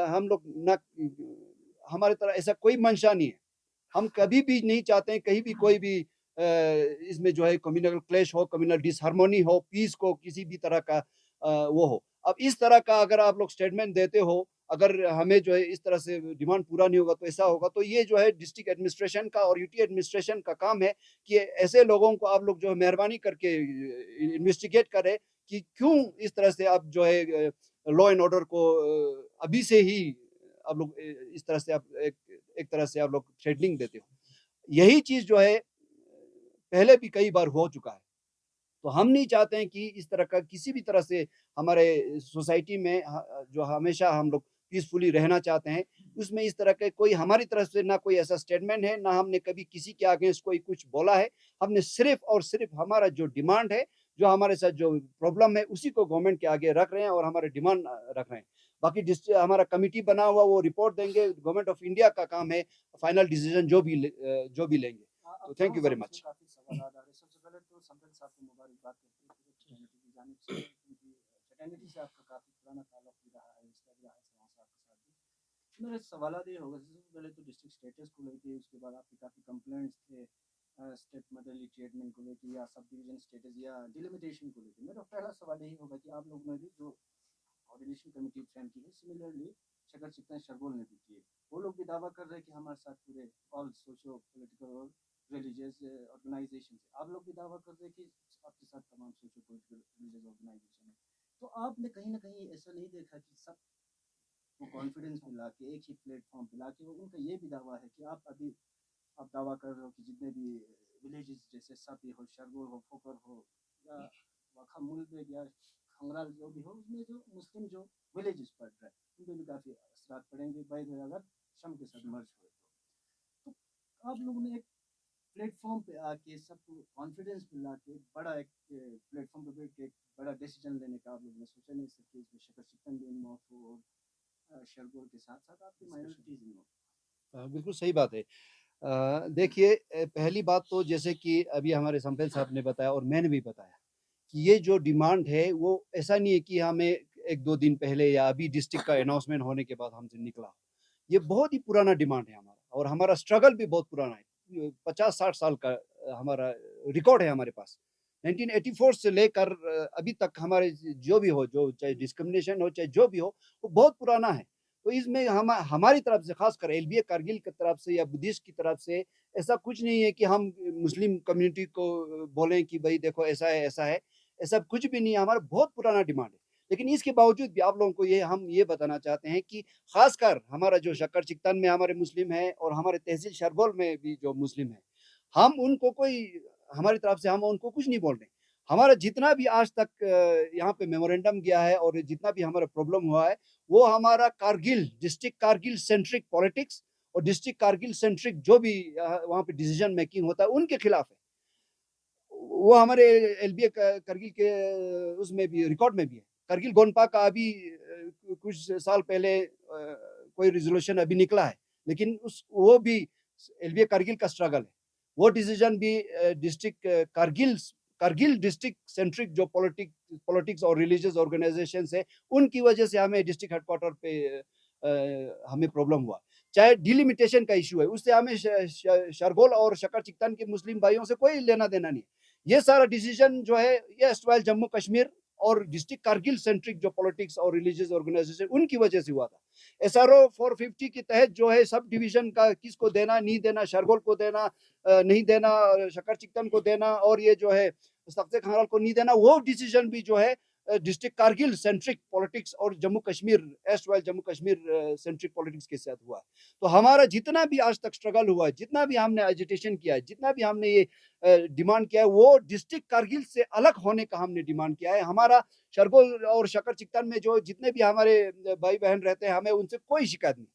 हम लोग ना हमारी तरफ ऐसा कोई मंशा नहीं है। हम कभी भी नहीं चाहते हैं कहीं भी कोई भी इसमें जो है कम्युनल क्लैश हो, कम्युनल डिसहार्मनी हो, पीस को किसी भी तरह का वो हो। अब इस तरह का अगर आप लोग स्टेटमेंट देते हो, अगर हमें जो है इस तरह से डिमांड पूरा नहीं होगा तो ऐसा होगा, तो ये जो है डिस्ट्रिक्ट एडमिनिस्ट्रेशन का और यूटी एडमिनिस्ट्रेशन का काम है कि ऐसे लोगों को आप लोग जो है मेहरबानी करके इन्वेस्टिगेट करें कि क्यों इस तरह से आप जो है लॉ एंड ऑर्डर को अभी से ही आप लोग इस तरह से आप एक तरह से आप लोग थ्रेटनिंग देते हो। यही चीज़ जो है पहले भी कई बार हो चुका है। तो हम नहीं चाहते हैं कि इस तरह का किसी भी तरह से हमारे सोसाइटी में जो हमेशा हम लोग पीसफुली रहना चाहते हैं, उसमें इस तरह के कोई हमारी तरफ से ना कोई ऐसा स्टेटमेंट है, ना हमने कभी किसी के अगेंस्ट कोई कुछ बोला है। हमने सिर्फ़ और सिर्फ़ हमारा जो डिमांड है, जो हमारे साथ जो प्रॉब्लम है, उसी को गवर्नमेंट के आगे रख रहे हैं और हमारे डिमांड रख रहे हैं। बाकी हमारा कमिटी बना हुआ वो रिपोर्ट देंगे, गवर्नमेंट ऑफ इंडिया का काम है फाइनल डिसीज़न जो भी लेंगे। तो थैंक यू वेरी मच। काफ़ी सवालात आ रहे हैं। सबसे पहले तो समदन साहब को मुबारकबाद करते हैं पूरे फ्रेटर्निटी की जानिब से क्योंकि फ्रेटर्निटी से आपका काफ़ी पुराना ताल्लुक भी रहा है, रिश्ता भी रहा है सलाम साहब के साथ भी। मेरे सवालात ये होगा सबसे पहले तो डिस्ट्रिक्ट स्टेटस को लेके, उसके बाद आपके काफ़ी कंप्लेंट्स थे स्टेट मॉडलिटी ट्रीटमेंट को लेके या सब डिवीजन स्टेटस या डिलिमिटेशन को लेके। मेरा पहला सवाल यही होगा कि आप लोगों ने भी जो कोऑर्डिनेशन कमेटी फ्रेम की है, सिमिलरली शक्कर चिकन शरगोल ने भी की है। वो लोग भी दावा कर रहे हैं कि हमारे साथ पूरे ऑल सोशो पॉलिटिकल और रिलीजियस ऑर्गेनाइजेशन है। आप लोग भी दावा कर रहे हैं कि आपके साथ तमाम सोशो पॉलिटिकल रिलीजियस ऑर्गेनाइजेशन है। तो आपने कहीं ना कहीं ऐसा नहीं देखा कि सब को कॉन्फिडेंस मिला के एक ही प्लेटफॉर्म पे लाके उनका ये भी दावा है कि आप दावा कर रहे हो कि जितने भी विलेजेस जैसे सपी हो, शरगोल हो, फोकर हो या वाखा मुलबेग या खंगराल जो भी हो, उसमें जो मुस्लिम जो विलेजेस पड़ रहा है उन पर भी काफ़ी असरात पड़ेंगे बाई द वे अगर शम के साथ मर्ज हुए तो आप लोगों ने एक प्लेटफॉर्म पे आके सबको कॉन्फिडेंस मिला के बड़ा एक प्लेटफॉर्म पे बैठ के एक बड़ा डिसीजन लेने का आप लोगों ने सोचा नहीं सकते इसमें शक्कर चिकन भी इन्वॉल्व हो और शरगोल के साथ साथ आपकी माइनॉरिटीज इन्वॉल्व। बिल्कुल सही बात है। देखिए पहली बात तो जैसे कि अभी हमारे संपैल साहब ने बताया और मैंने भी बताया कि ये जो डिमांड है वो ऐसा नहीं है कि हमें 1-2 दिन पहले या अभी डिस्ट्रिक्ट का अनाउंसमेंट होने के बाद हमसे निकला। ये बहुत ही पुराना डिमांड है हमारा और हमारा स्ट्रगल भी बहुत पुराना है। 50-60 साल का हमारा रिकॉर्ड है हमारे पास। 1984 से लेकर अभी तक हमारे जो भी हो, जो चाहे डिस्क्रिमिनेशन हो, चाहे जो भी हो, वो बहुत पुराना है। तो इसमें हमारी तरफ से खासकर एलबीए कारगिल की तरफ से या बुद्धिस्ट की तरफ से ऐसा कुछ नहीं है कि हम मुस्लिम कम्युनिटी को बोलें कि भाई देखो ऐसा है, ऐसा है। ऐसा कुछ भी नहीं है, हमारा बहुत पुराना डिमांड है। लेकिन इसके बावजूद भी आप लोगों को हम ये बताना चाहते हैं कि खासकर हमारा जो शक्कर चिकतन में हमारे मुस्लिम हैं और हमारे तहसील शरगोल में भी जो मुस्लिम हैं, हम उनको कोई हमारी तरफ से हम उनको कुछ नहीं बोल रहे। हमारा जितना भी आज तक यहाँ पे मेमोरेंडम गया है और जितना भी हमारा प्रॉब्लम हुआ है, वो हमारा Kargil, district Kargil centric politics और डिस्ट्रिक्ट कारगिल सेंट्रिक जो भी वहाँ पे डिसीजन मेकिंग होता है, उनके खिलाफ है। वो हमारे एलबीए करगिल के उसमें भी रिकॉर्ड में भी है। करगिल गोनपा का अभी कुछ साल पहले कोई रिजोल्यूशन अभी निकला है, लेकिन वो भी एलबीए करगिल का स्ट्रगल है। वो डिसीजन भी district Kargil Kargil district centric जो पॉलिटिक्स और रिलीजियस ऑर्गेनाइजेशन है, उनकी वजह से हमें डिस्ट्रिक्ट हेडक्वार्टर पे हमें प्रॉब्लम हुआ। चाहे डिलिमिटेशन का इशू है, उससे हमें शरगोल और शकर चिकतान के मुस्लिम भाइयों से कोई लेना देना नहीं। ये सारा डिसीजन जो है ये एस्टवाइल जम्मू कश्मीर और डिस्ट्रिक्ट कारगिल सेंट्रिक जो पॉलिटिक्स और रिलीजियस ऑर्गेनाइजेशन उनकी वजह से हुआ था। SRO 450 के तहत जो है सब डिवीजन का किसको देना नहीं देना, शरगोल को देना नहीं देना, शकर चिकतन को देना और ये जो है सख्त खानवाल को नहीं देना, वो डिसीजन भी जो है डिस्ट्रिक्ट कारगिल सेंट्रिक पॉलिटिक्स और Jammu Kashmir erstwhile Jammu Kashmir centric politics के साथ हुआ। तो हमारा जितना भी आज तक स्ट्रगल हुआ, जितना भी हमने एजिटेशन किया है, जितना भी हमने ये डिमांड किया है, वो डिस्ट्रिक्ट कारगिल से अलग होने का हमने डिमांड किया है। हमारा शरगोल और शकर चिकतन में जो जितने भी हमारे भाई बहन रहते हैं, हमें उनसे कोई शिकायत नहीं।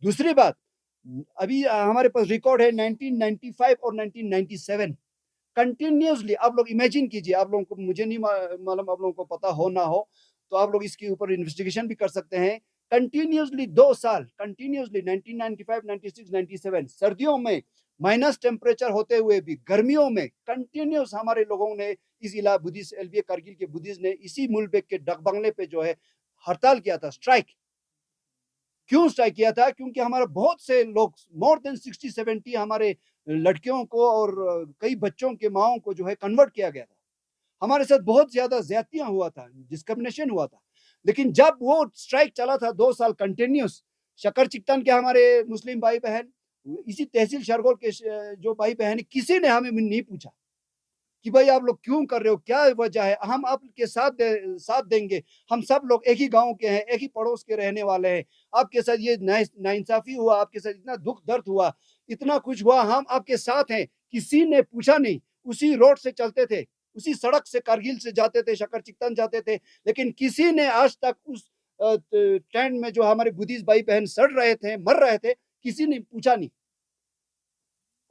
दूसरी बात, अभी हमारे पास रिकॉर्ड है 1995 और 1997 कंटिन्यूसली। आप लोग इमेजिन कीजिए, आप लोगों को, मुझे नहीं मालूम आप लोगों को पता हो ना हो, तो आप लोग इसके ऊपर इन्वेस्टिगेशन भी कर सकते हैं। कंटिन्यूसली 2 साल कंटिन्यूसली 1995, 96, 97 सर्दियों में माइनस टेम्परेचर होते हुए भी गर्मियों में कंटिन्यूस हमारे लोगों ने इस इला बुद्धिस्ट LBA कारगिल के बुद्धिस्ट ने इसी मुलबेग के डकबंगले पे जो है हड़ताल किया था, स्ट्राइक। क्यों स्ट्राइक किया था? क्योंकि हमारे बहुत से लोग, मोर देन 60-70 हमारे लड़कियों को और कई बच्चों के माओं को जो है कन्वर्ट किया गया था। हमारे साथ बहुत ज्यादा ज्यादतियां हुआ था, डिस्क्रिमिनेशन हुआ था। लेकिन जब वो स्ट्राइक चला था 2 साल कंटिन्यूस, शकर चिकतन के हमारे मुस्लिम भाई बहन, इसी तहसील शरगोल के जो भाई बहन, किसी ने हमें नहीं पूछा कि भाई आप लोग क्यों कर रहे हो, क्या वजह है, हम आपके साथ देंगे, हम सब लोग एक ही गांव के हैं, एक ही पड़ोस के रहने वाले हैं। आपके साथ ये नाइंसाफी हुआ, आपके साथ इतना दुख दर्द हुआ, इतना कुछ हुआ, हम आपके साथ हैं। किसी ने पूछा नहीं। उसी रोड से चलते थे, उसी सड़क से कारगिल से जाते थे, शकर चिकतन जाते थे, लेकिन किसी ने आज तक उस टेंट में जो हमारे बुद्धिस्ट भाई बहन सड़ रहे थे, मर रहे थे, किसी ने पूछा नहीं।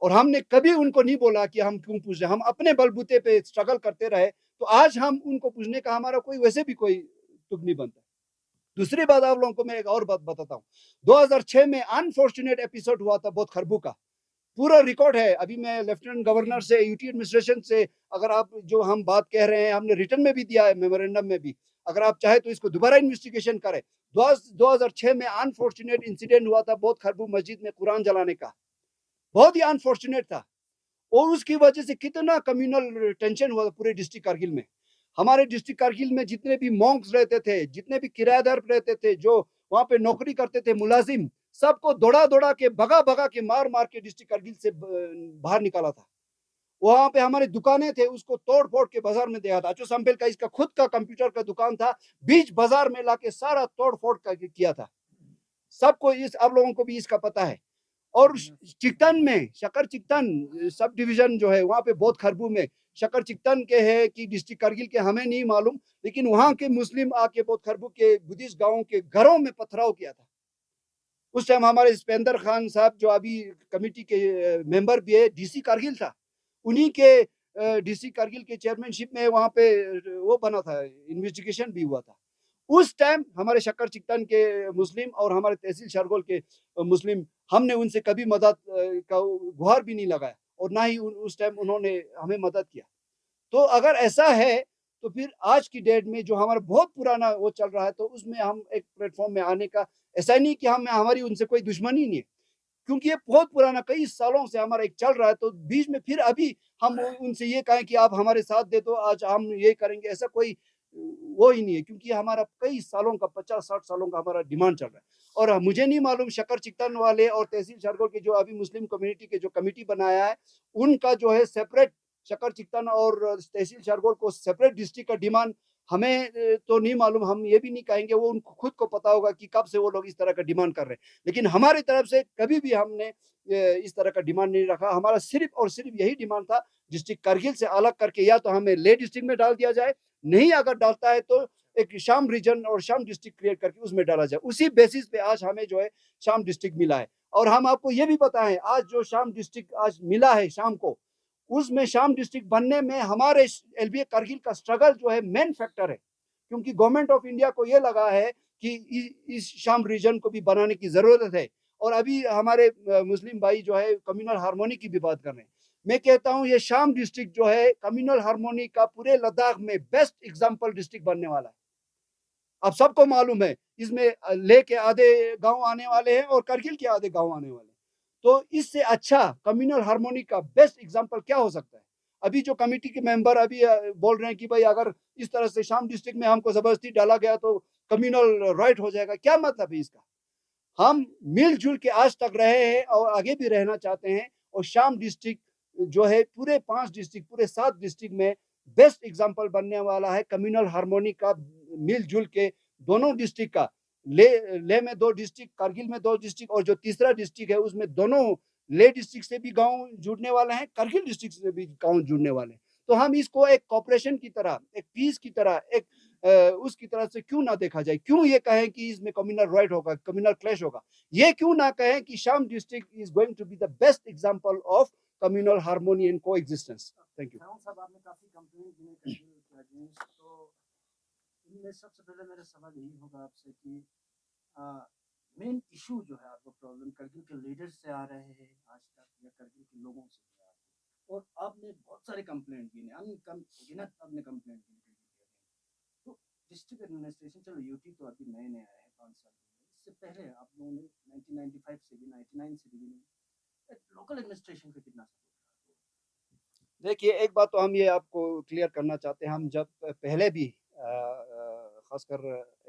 और हमने कभी उनको नहीं बोला कि हम क्यों पूछ रहे, हम अपने बलबूते पे स्ट्रगल करते रहे। तो आज हम उनको पूछने का हमारा कोई वैसे भी कोई तुक नहीं बनता। दूसरी बात आप लोगों को मैं एक और बात बताता हूँ। 2006 में अनफॉर्चुनेट एपिसोड हुआ था बहुत खरबू का, पूरा रिकॉर्ड है। अभी मैं लेफ्टिनेंट गवर्नर से, UT एडमिनिस्ट्रेशन से, अगर आप जो हम बात कह रहे हैं, हमने रिटर्न में भी दिया है, मेमोरेंडम में भी, अगर आप चाहे तो इसको दोबारा इन्वेस्टिगेशन करें। 2006 में अनफॉर्चुनेट इंसिडेंट हुआ था बहुत खरबू मस्जिद में कुरान जलाने का, बहुत ही अनफॉर्चुनेट था। और उसकी वजह से कितना कम्युनल टेंशन हुआ पूरे डिस्ट्रिक्ट कारगिल में। हमारे डिस्ट्रिक्ट कारगिल में जितने भी मॉन्क्स रहते थे, जितने भी किराएदार रहते थे, जो वहां पे नौकरी करते थे, मुलाजिम, सबको दौड़ा दौड़ा के, भगा भगा के, मार मार के डिस्ट्रिक्ट कारगिल से बाहर निकाला था। वहां पे हमारे दुकानें थे, उसको तोड़ फोड़ के बाजार में दिया था। अचो संपेल का इसका खुद का कंप्यूटर का दुकान था, बीच बाजार में लाके सारा तोड़ फोड़ किया था। सबको इस, आप लोगों को भी इसका पता है। और चिकतन में, शकर चिकतन सब डिवीजन जो है वहाँ पे बहुत खरबू में शकर चिकतन के है कि डिस्ट्रिक्ट कारगिल के हमें नहीं मालूम, लेकिन वहाँ के मुस्लिम आके बहुत खरबू के बुद्धिस्ट गांवों के घरों में पथराव किया था। उस टाइम हमारे स्पेंदर खान साहब जो अभी कमेटी के मेंबर भी है, DC कारगिल था, उन्हीं के DC कारगिल के चेयरमैनशिप में वहाँ पे वो बना था, इन्वेस्टिगेशन भी हुआ था। उस टाइम हमारे शकर चिकतन के मुस्लिम और हमारे तहसील शरगोल के मुस्लिम, हमने उनसे कभी मदद का गुहार भी नहीं लगाया और ना ही उस टाइम उन्होंने हमें मदद किया। तो अगर ऐसा है तो फिर आज की डेट में जो हमारा बहुत पुराना वो चल रहा है, तो उसमें हम एक प्लेटफॉर्म में आने का, ऐसा नहीं कि हमारी उनसे कोई दुश्मनी नहीं है, क्योंकि ये बहुत पुराना कई सालों से हमारा एक चल रहा है। तो बीच में फिर अभी हम उनसे ये कहें कि आप हमारे साथ दे दो, आज हम ये करेंगे, ऐसा कोई वो ही नहीं है, क्योंकि हमारा कई सालों का, 50-60 सालों का हमारा डिमांड चल रहा है। और मुझे नहीं मालूम शकर चिकतन वाले और तहसील शरगोल के जो अभी मुस्लिम कम्युनिटी के जो कमेटी बनाया है, उनका जो है सेपरेट शकर चिकतन और तहसील शरगोल को सेपरेट डिस्ट्रिक्ट का डिमांड हमें तो नहीं मालूम। हम ये भी नहीं कहेंगे, वो उनको खुद को पता होगा कि कब से वो लोग इस तरह का डिमांड कर रहे हैं। लेकिन हमारी तरफ से कभी भी हमने इस तरह का डिमांड नहीं रखा। हमारा सिर्फ और सिर्फ यही डिमांड था, डिस्ट्रिक्ट कारगिल से अलग करके या तो हमें ले डिस्ट्रिक्ट में डाल दिया जाए, नहीं अगर डालता है तो एक शाम रीजन और शाम डिस्ट्रिक्ट क्रिएट करके उसमें डाला जाए। उसी बेसिस पे आज हमें जो है शाम डिस्ट्रिक्ट मिला है। और हम आपको ये भी बताएं, आज जो शाम डिस्ट्रिक्ट आज मिला है शाम को, उसमें शाम डिस्ट्रिक्ट बनने में हमारे LBA कारगिल का स्ट्रगल जो है मेन फैक्टर है, क्योंकि गवर्नमेंट ऑफ इंडिया को ये लगा है कि इस शाम रीजन को भी बनाने की जरूरत है। और अभी हमारे मुस्लिम भाई जो है कम्युनल हार्मोनी की भी बात कर रहे हैं, मैं कहता हूँ ये शाम डिस्ट्रिक्ट जो है कम्युनल हार्मोनी का पूरे लद्दाख में बेस्ट एग्जाम्पल डिस्ट्रिक्ट बनने वाला है। अब सबको मालूम है इसमें लेह के आधे गांव आने वाले हैं और करगिल के आधे गांव आने वाले हैं। तो इससे अच्छा कम्युनल हार्मोनी का बेस्ट एग्जाम्पल क्या हो सकता है? अभी जो कमेटी के मेंबर अभी बोल रहे हैं कि भाई अगर इस तरह से शाम डिस्ट्रिक्ट में हमको जबरदस्ती डाला गया तो कम्युनल राइट हो जाएगा, क्या मतलब है इसका? हम मिलजुल के आज तक रहे हैं और आगे भी रहना चाहते हैं, और शाम डिस्ट्रिक्ट जो है पूरे 5 डिस्ट्रिक्ट, पूरे 7 डिस्ट्रिक्ट में बेस्ट एग्जाम्पल बनने वाला है कम्युनल हार्मोनी का। मिलजुल के दोनों डिस्ट्रिक्ट का, ले में 2 डिस्ट्रिक्ट, कारगिल में 2 डिस्ट्रिक्ट, और जो तीसरा डिस्ट्रिक्ट है उसमें दोनों ले डिस्ट्रिक्ट से भी गांव जुड़ने वाले हैं, कारगिल डिस्ट्रिक्ट से भी गांव जुड़ने वाले हैं। तो हम इसको एक कॉपरेशन की तरह, एक पीस की तरह, एक उसकी तरह से क्यों ना देखा जाए? क्यों ये कहें कि इसमें कम्युनल राइट होगा, कम्युनल क्लैश होगा? ये क्यों ना कहें कि Sham district is going to be the best example of communal harmony and coexistence. Thank you. साहब आपने काफी कंप्लेंट की करगिल के अगेंस्ट, तो इनमें सबसे पहले मेरा सवाल यही होगा आपसे कि मेन इशू जो है आपको प्रॉब्लम करगिल के लीडर्स से आ रहे हैं आज तक, या करगिल के लोगों से आ रहे हैं? और आपने बहुत सारे कंप्लेंट गिने, अनगिनत आपने कंप्लेंट गिने करगिल के अगेंस्ट। तो डिस्ट्रिक्ट एडमिनिस्ट्रेशन, चलो यूटी तो अभी नए नए आए हैं 5 साल पहले, इससे पहले आप लोगों ने 1995 से भी 99 से भी लोकल एडमिनिस्ट्रेशन का कितना सपोर्ट? देखिए, एक बात तो हम ये आपको क्लियर करना चाहते हैं, हम जब पहले भी खासकर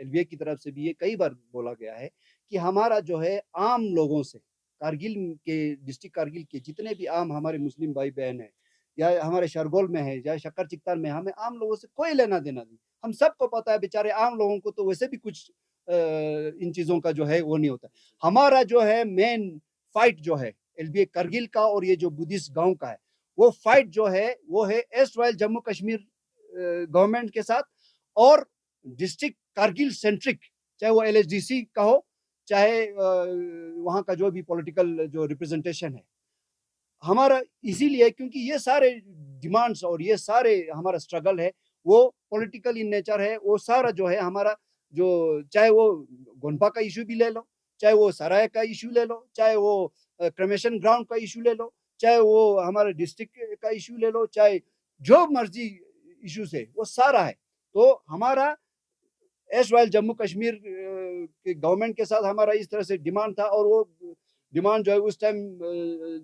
एलबीए की तरफ से भी ये कई बार बोला गया है कि हमारा जो है आम लोगों से, कारगिल के, डिस्ट्रिक्ट कारगिल के जितने भी आम हमारे मुस्लिम भाई बहन है, या हमारे शरगोल में है, या शक्कर चिक्तान में, हमें आम लोगों से कोई लेना देना नहीं। हम सबको पता है बेचारे आम लोगों को तो वैसे भी कुछ इन चीज़ों का जो है वो नहीं होता। हमारा जो है मेन फाइट जो है एलबीए कारगिल का और ये जो बुद्धिस्ट गांव का है, वो फाइट जो है वो है एस्ट रॉयल जम्मू कश्मीर गवर्नमेंट के साथ, और डिस्ट्रिक्ट कारगिल सेंट्रिक, चाहे वो एलएचडीसी का हो, चाहे वहाँ का जो भी पॉलिटिकल जो रिप्रेजेंटेशन है हमारा, इसीलिए क्योंकि ये सारे डिमांड्स और ये सारे हमारा स्ट्रगल है वो पॉलिटिकल इन नेचर है। वो सारा जो है हमारा, जो चाहे वो गोनपा का इशू भी ले लो, चाहे वो सराय का इशू ले लो, चाहे वो क्रमेशन ग्राउंड का इशू ले लो, चाहे वो हमारे डिस्ट्रिक्ट का इशू ले लो, चाहे जो मर्जी इशूज है वो सारा है। तो हमारा एस वाइल जम्मू कश्मीर के गवर्नमेंट के साथ हमारा इस तरह से डिमांड था, और वो डिमांड जो है उस टाइम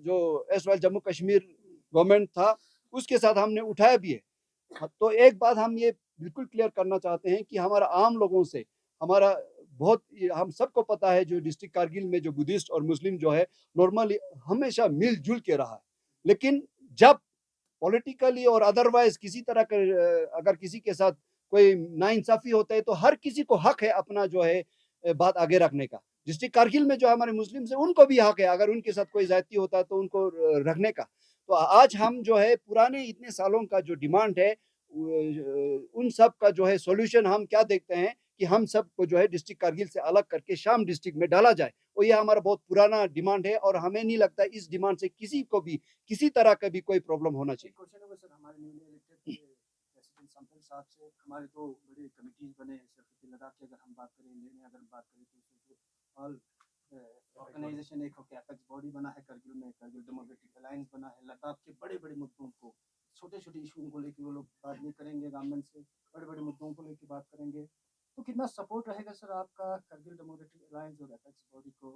जो S while Jammu Kashmir government था उसके साथ हमने उठाया भी है। तो एक बात हम ये बिल्कुल क्लियर करना चाहते हैं कि हमारा आम लोगों से हमारा बहुत, हम सबको पता है जो डिस्ट्रिक्ट कारगिल में जो बुद्धिस्ट और मुस्लिम जो है नॉर्मली हमेशा मिलजुल के रहा है, लेकिन जब पॉलिटिकली और अदरवाइज किसी तरह का अगर किसी के साथ कोई नाइंसाफी होता है तो हर किसी को हक है अपना जो है बात आगे रखने का। डिस्ट्रिक्ट कारगिल में जो हमारे मुस्लिम है उनको भी हक है अगर उनके साथ कोई ज्यादती होता है तो उनको रखने का। तो आज हम जो है पुराने इतने सालों का जो डिमांड है उन सब का जो है सॉल्यूशन हम क्या देखते हैं कि हम सब को जो है डिस्ट्रिक्ट कारगिल से अलग करके शाम डिस्ट्रिक्ट में डाला जाए, और ये हमारा बहुत पुराना डिमांड है, और हमें नहीं लगता इस डिमांड से किसी को भी किसी तरह का भी कोई प्रॉब्लम होना चाहिए। क्वेश्चन होगा सर, हमारे न्यूली इलेक्टेड प्रेसिडेंट संपल साहब से हमारे तो बड़े कमिटीज बने हैं सर, लद्दाख की अगर हम बात करें, लेह में अगर बात करें, तो ऑल ऑर्गेनाइजेशन एक होकर एपेक्स बॉडी बना है करगिल में, करगिल डेमोक्रेटिक अलायंस बना है। लद्दाख के बड़े बड़े मुद्दों को, छोटे छोटे इशू को लेकर वो लोग बात नहीं करेंगे, गवर्नमेंट से बड़े बड़े मुद्दों को लेकर बात करेंगे। तो कितना सपोर्ट रहेगा सर आपका करगिल डेमोक्रेटिक अलायंस और एपेक्स बॉडी को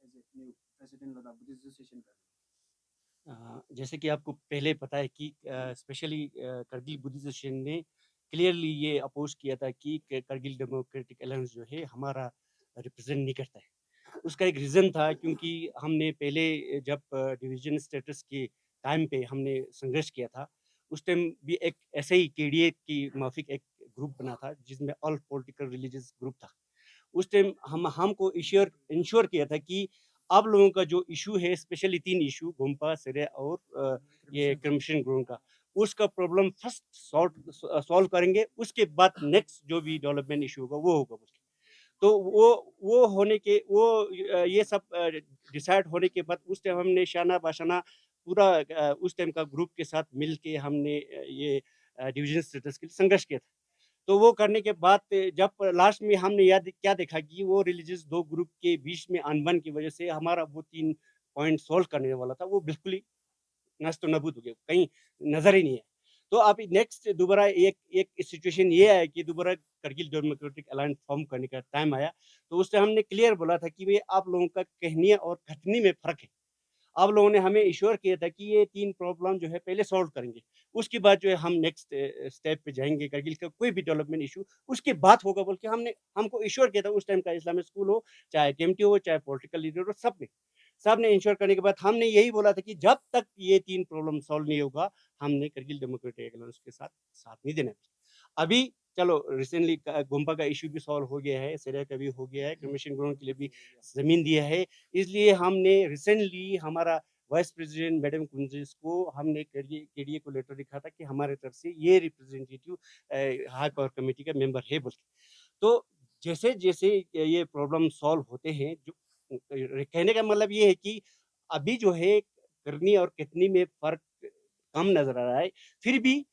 as a new president Ladakh Buddhist association का? जैसे कि आपको पहले पता है कि स्पेशली करगिल बुद्धिस्ट एसोसिएशन ने क्लियरली ये अपोज किया था कि करगिल डेमोक्रेटिक अलायंस जो है हमारा रिप्रेजेंट नहीं करता है। उसका एक रीज़न था क्योंकि हमने पहले जब डिवीजन स्टेटस के टाइम पे हमने संघर्ष किया था, उस टाइम भी एक ऐसे ही केडीए की माफिक एक ग्रुप बना था जिसमें ऑल पॉलिटिकल रिलीजियस ग्रुप था। उस टाइम हमको इंश्योर किया था कि आप लोगों का जो इशू है, स्पेशली 3 इशू गोम्पा, सिरे और ये क्रमशन ग्राउंड का, उसका प्रॉब्लम फर्स्ट सॉल्व करेंगे, उसके बाद नेक्स्ट जो भी डेवलपमेंट इशू होगा वो होगा। तो वो होने के ये सब डिसाइड होने के बाद उस टाइम हमने शाना बाशाना पूरा उस टाइम का ग्रुप के साथ मिल के हमने ये डिवीजन स्टेटस के लिए संघर्ष किया था। तो वो करने के बाद जब लास्ट में हमने क्या देखा कि वो रिलीजियस 2 ग्रुप के बीच में अनबन की वजह से हमारा वो 3 पॉइंट सॉल्व करने वाला था वो बिल्कुल ही नष्ट नबूद हो गया, कहीं नजर ही नहीं है। तो अभी नेक्स्ट दोबारा एक एक सिचुएशन ये है कि दोबारा करगिल डेमोक्रेटिक अलायंस फॉर्म करने का टाइम आया, तो उससे हमने क्लियर बोला था कि भाई आप लोगों का कहनी और खटनी में फर्क है। आप लोगों ने हमें इश्योर किया था कि ये 3 प्रॉब्लम जो है पहले सॉल्व करेंगे। उसके बाद जो है हम नेक्स्ट स्टेप पे जाएँगे, करगिल का कोई भी डेवलपमेंट इश्यू उसके बाद होगा बोल के हमको इश्योर किया था उस टाइम का इस्लामिक स्कूल हो, चाहे केएमटी हो, चाहे पॉलिटिकल लीडर हो, सबने इंश्योर करने के बाद हमने यही बोला था कि जब तक ये 3 प्रॉब्लम सॉल्व नहीं होगा, हमने करगिल डेमोक्रेटिक अलायंस के साथ नहीं देना। अभी चलो रिसेंटली गोम्पा का इश्यू भी सॉल्व हो गया है, सिरिया का भी हो गया है, कमीशन ग्राउंड के लिए भी ज़मीन दिया है। इसलिए हमने रिसेंटली हमारा वाइस प्रेसिडेंट मैडम कुंजिस को हमने केडीए को लेटर लिखा था कि हमारे तरफ से ये रिप्रेजेंटेटिव हाई पावर कमेटी का मेंबर है बोल के। तो जैसे-जैसे ये प्रॉब्लम सॉल्व होते हैं, जो कहने का मतलब ये है कि अभी जो है करनी और कितनी में फ़र्क कम नज़र आ रहा है। फिर भी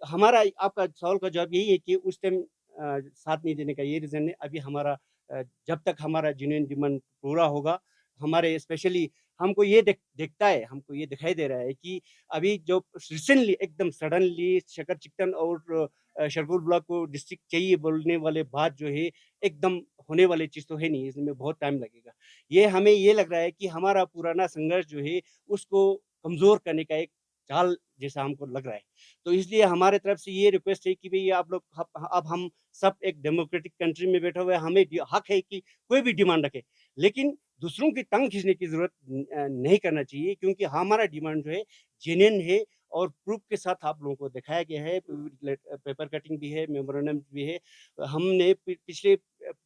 हमारा आपका सवाल का जवाब यही है कि उस टाइम साथ नहीं देने का ये रीज़न है। अभी हमारा जब तक हमारा जेन्युइन डिमांड पूरा होगा, हमारे स्पेशली हमको ये दिखता है, हमको ये दिखाई दे रहा है कि अभी जो रिसेंटली एकदम सडनली शकर चिकटन और शरगुल ब्लॉक को डिस्ट्रिक्ट चाहिए बोलने वाले बात जो है, एकदम होने वाली चीज़ तो है नहीं, इसमें बहुत टाइम लगेगा। ये हमें ये लग रहा है कि हमारा पुराना संघर्ष जो है, उसको कमज़ोर करने का एक चाल जैसा हमको लग रहा है। तो इसलिए हमारे तरफ से ये रिक्वेस्ट है कि भई आप लोग अब हम सब एक डेमोक्रेटिक कंट्री में बैठे हुए हैं, हमें हक है कि कोई भी डिमांड रखे। लेकिन दूसरों की टांग खींचने की ज़रूरत नहीं करना चाहिए, क्योंकि हमारा डिमांड जो है जेन्युइन है और प्रूफ के साथ आप लोगों को दिखाया गया है। पेपर कटिंग भी है, मेमोरेंडम भी है। हमने पिछले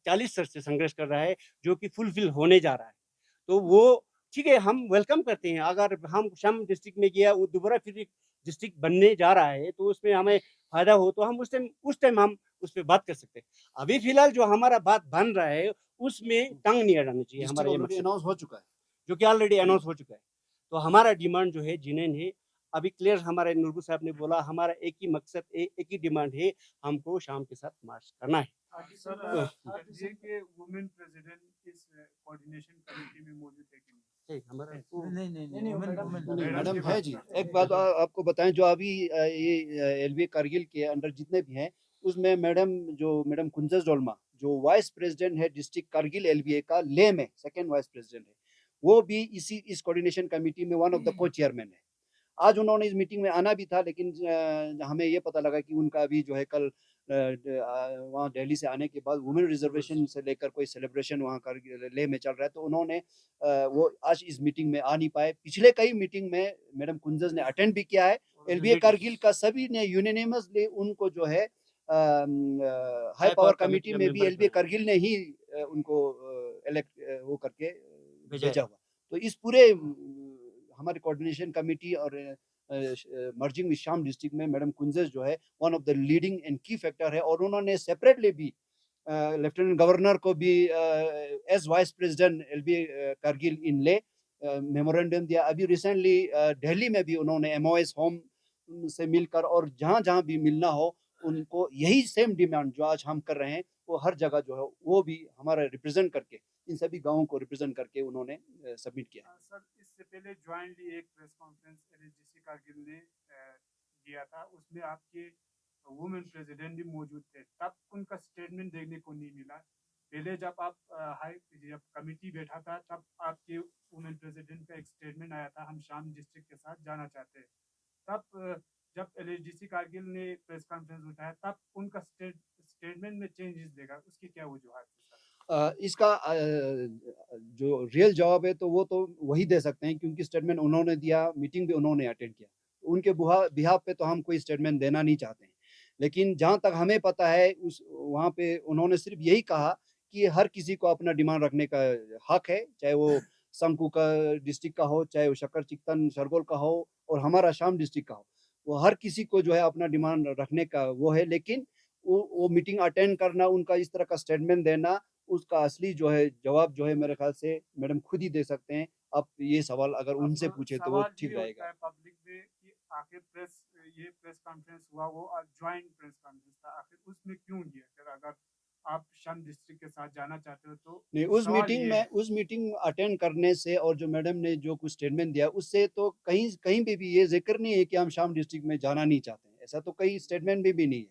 40 वर्ष से संघर्ष कर रहा है, जो कि फुलफिल होने जा रहा है। तो वो ठीक है, हम वेलकम करते हैं। अगर हम शम डिस्ट्रिक्ट में गया, वो दोबारा फिर एक डिस्ट्रिक्ट बनने जा रहा है, तो उसमें हमें फ़ायदा हो, तो हम उस टाइम हम उस पे बात कर सकते हैं। अभी फ़िलहाल जो हमारा बात बन रहा है, उसमें टांग नहीं अड़ानी चाहिए, हमारा डिस्ट्रिक्ट ये ऑलरेडी मकसद अनाउंस हो चुका है। जो कि ऑलरेडी अनाउंस हो चुका है। तो हमारा डिमांड जो है जेन्युइन है। अभी क्लियर हमारे नुरबू साहब ने बोला, हमारा एक ही मकसद एक ही डिमांड है, हमको शाम के साथ मार्च करना है। सर तो करगिल के वुमेन प्रेसिडेंट इस कोऑर्डिनेशन कमेटी में मौजूद है कि नहीं? हमारा नहीं, मैडम मैडम है जी। एक बात आपको बताएं, जो अभी ये एलबीए कारगिल के अंडर जितने भी हैं, उसमें मैडम कुंजस डोलमा जो वाइस प्रेसिडेंट है डिस्ट्रिक्ट कारगिल एलबीए का, ले में सेकंड वाइस प्रेसिडेंट है, वो भी इस कोऑर्डिनेशन कमेटी में वन ऑफ द को चेयरमैन है। आज उन्होंने इस मीटिंग में आना भी था, लेकिन हमें ये पता लगा कि उनका अभी जो है कल वहाँ दिल्ली से आने के बाद वुमेन रिजर्वेशन से लेकर कोई सेलिब्रेशन वहाँ कर ले में चल रहा है, तो उन्होंने वो आज इस मीटिंग में आ नहीं पाए। पिछले कई मीटिंग में मैडम कुंजस ने अटेंड भी किया है। एलबीए कारगिल का सभी ने यूनिनिमसली उनको जो है हाई पावर कमेटी में भी एलबीए कारगिल ने ही उनको इलेक्ट वो करके भेजा हुआ। तो इस पूरे हमारे कोऑर्डिनेशन कमेटी और मर्जिंग विद शाम डिस्ट्रिक्ट में मैडम कुंजस जो है one of the leading and key factor है, और उन्होंने सेपरेटली भी लेफ्टिनेंट गवर्नर को भी as vice president LB Kargil in Leh memorandum दिया। अभी रिसेंटली दिल्ली में भी उन्होंने एमओएस होम से मिलकर, और जहाँ जहाँ भी मिलना हो उनको यही सेम डिमांड जो आज हम कर रहे हैं, वो हर जगह जो है वो भी हमारा रिप्रेजेंट करके, इन सभी गाँवों को रिप्रेजेंट करके उन्होंने सबमिट किया। सर इससे पहले ज्वाइंटली एक प्रेस कॉन्फ्रेंस एलएसडीसी कारगिल ने किया था, उसमें आपके वुमेन प्रेसिडेंट भी मौजूद थे, तब उनका स्टेटमेंट देखने को नहीं मिला। पहले जब जब कमेटी बैठा था, तब आपके वुमेन प्रेसिडेंट का एक स्टेटमेंट आया था, हम शाम डिस्ट्रिक्ट के साथ जाना चाहते हैं। तब जब एलएसडीसी कारगिल ने प्रेस कॉन्फ्रेंस उठाया, तब उनका स्टेटमेंट में चेंजेस देखा, उसकी क्या वजूहत है? इसका जो रियल जवाब है तो वो तो वही दे सकते हैं, क्योंकि स्टेटमेंट उन्होंने दिया, मीटिंग भी उन्होंने अटेंड किया। उनके बिहाफ पे तो हम कोई स्टेटमेंट देना नहीं चाहते हैं। लेकिन जहाँ तक हमें पता है, उस वहाँ पे उन्होंने सिर्फ यही कहा कि हर किसी को अपना डिमांड रखने का हक है, चाहे वो संकू का डिस्ट्रिक्ट का हो, चाहे वो शक्कर चिकतन शरगोल का हो, और हमारा शाम डिस्ट्रिक्ट का हो। वो हर किसी को जो है अपना डिमांड रखने का वो है, लेकिन वो मीटिंग अटेंड करना, उनका इस तरह का स्टेटमेंट देना, उसका असली जो है जवाब जो है मेरे ख्याल से मैडम खुद ही दे सकते हैं। आप ये सवाल अगर उनसे पूछे तो वो ठीक रहेगा। पब्लिक में कि आखिर प्रेस कॉन्फ्रेंस हुआ, वो ज्वाइंट प्रेस कॉन्फ्रेंस था, आखिर उसमें क्यों गया? फिर अगर आप शाम डिस्ट्रिक्ट के साथ जाना चाहते हो तो नहीं, सवाल ये है। उस मीटिंग अटेंड करने से और जो मैडम ने जो कुछ स्टेटमेंट दिया उससे तो कहीं कहीं भी ये जिक्र नहीं है कि हम शाम डिस्ट्रिक्ट में जाना नहीं चाहते हैं। ऐसा तो कहीं स्टेटमेंट में भी नहीं है।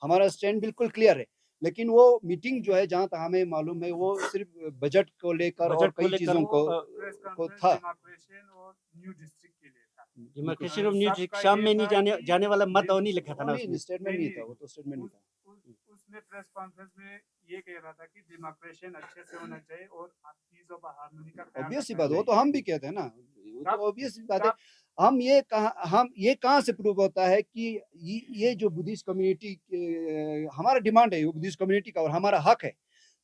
हमारा स्टैंड बिल्कुल क्लियर है। लेकिन वो मीटिंग जो है जहाँ तक हमें मालूम है वो सिर्फ बजट को लेकर और बजट को कई लेकर चीज़ों को प्रेस को कॉन्फ्रेंस था। डेमोक्रेशन और न्यू डिस्ट्रिक्ट के लिए था। डिमार्केशन ऑफ न्यू सबका शाम ये में नहीं था जाने कि जाने वाला मत ये- और नहीं लिखा था ना नहीं, उसमें। स्टेटमेंट नहीं था, वो तो स्टेटमेंट नहीं था। उसने प्रेस कॉन्फ्रेंस में ये कह रहा था कि डेमोक्रेशन अच्छे से होना चाहिए और पीस ऑफ हार्मनी का ख्याल ऑब्वियस सी रखना बात, वो तो चाहिए। हम भी कहते हैं ना, वो तो तब- ऑब्वियस सी बात है। तब- हम ये कहाँ से प्रूव होता है कि ये जो बुद्धिस्ट कम्युनिटी हमारा डिमांड है, बुद्धिस्ट कम्युनिटी का और हमारा हक है,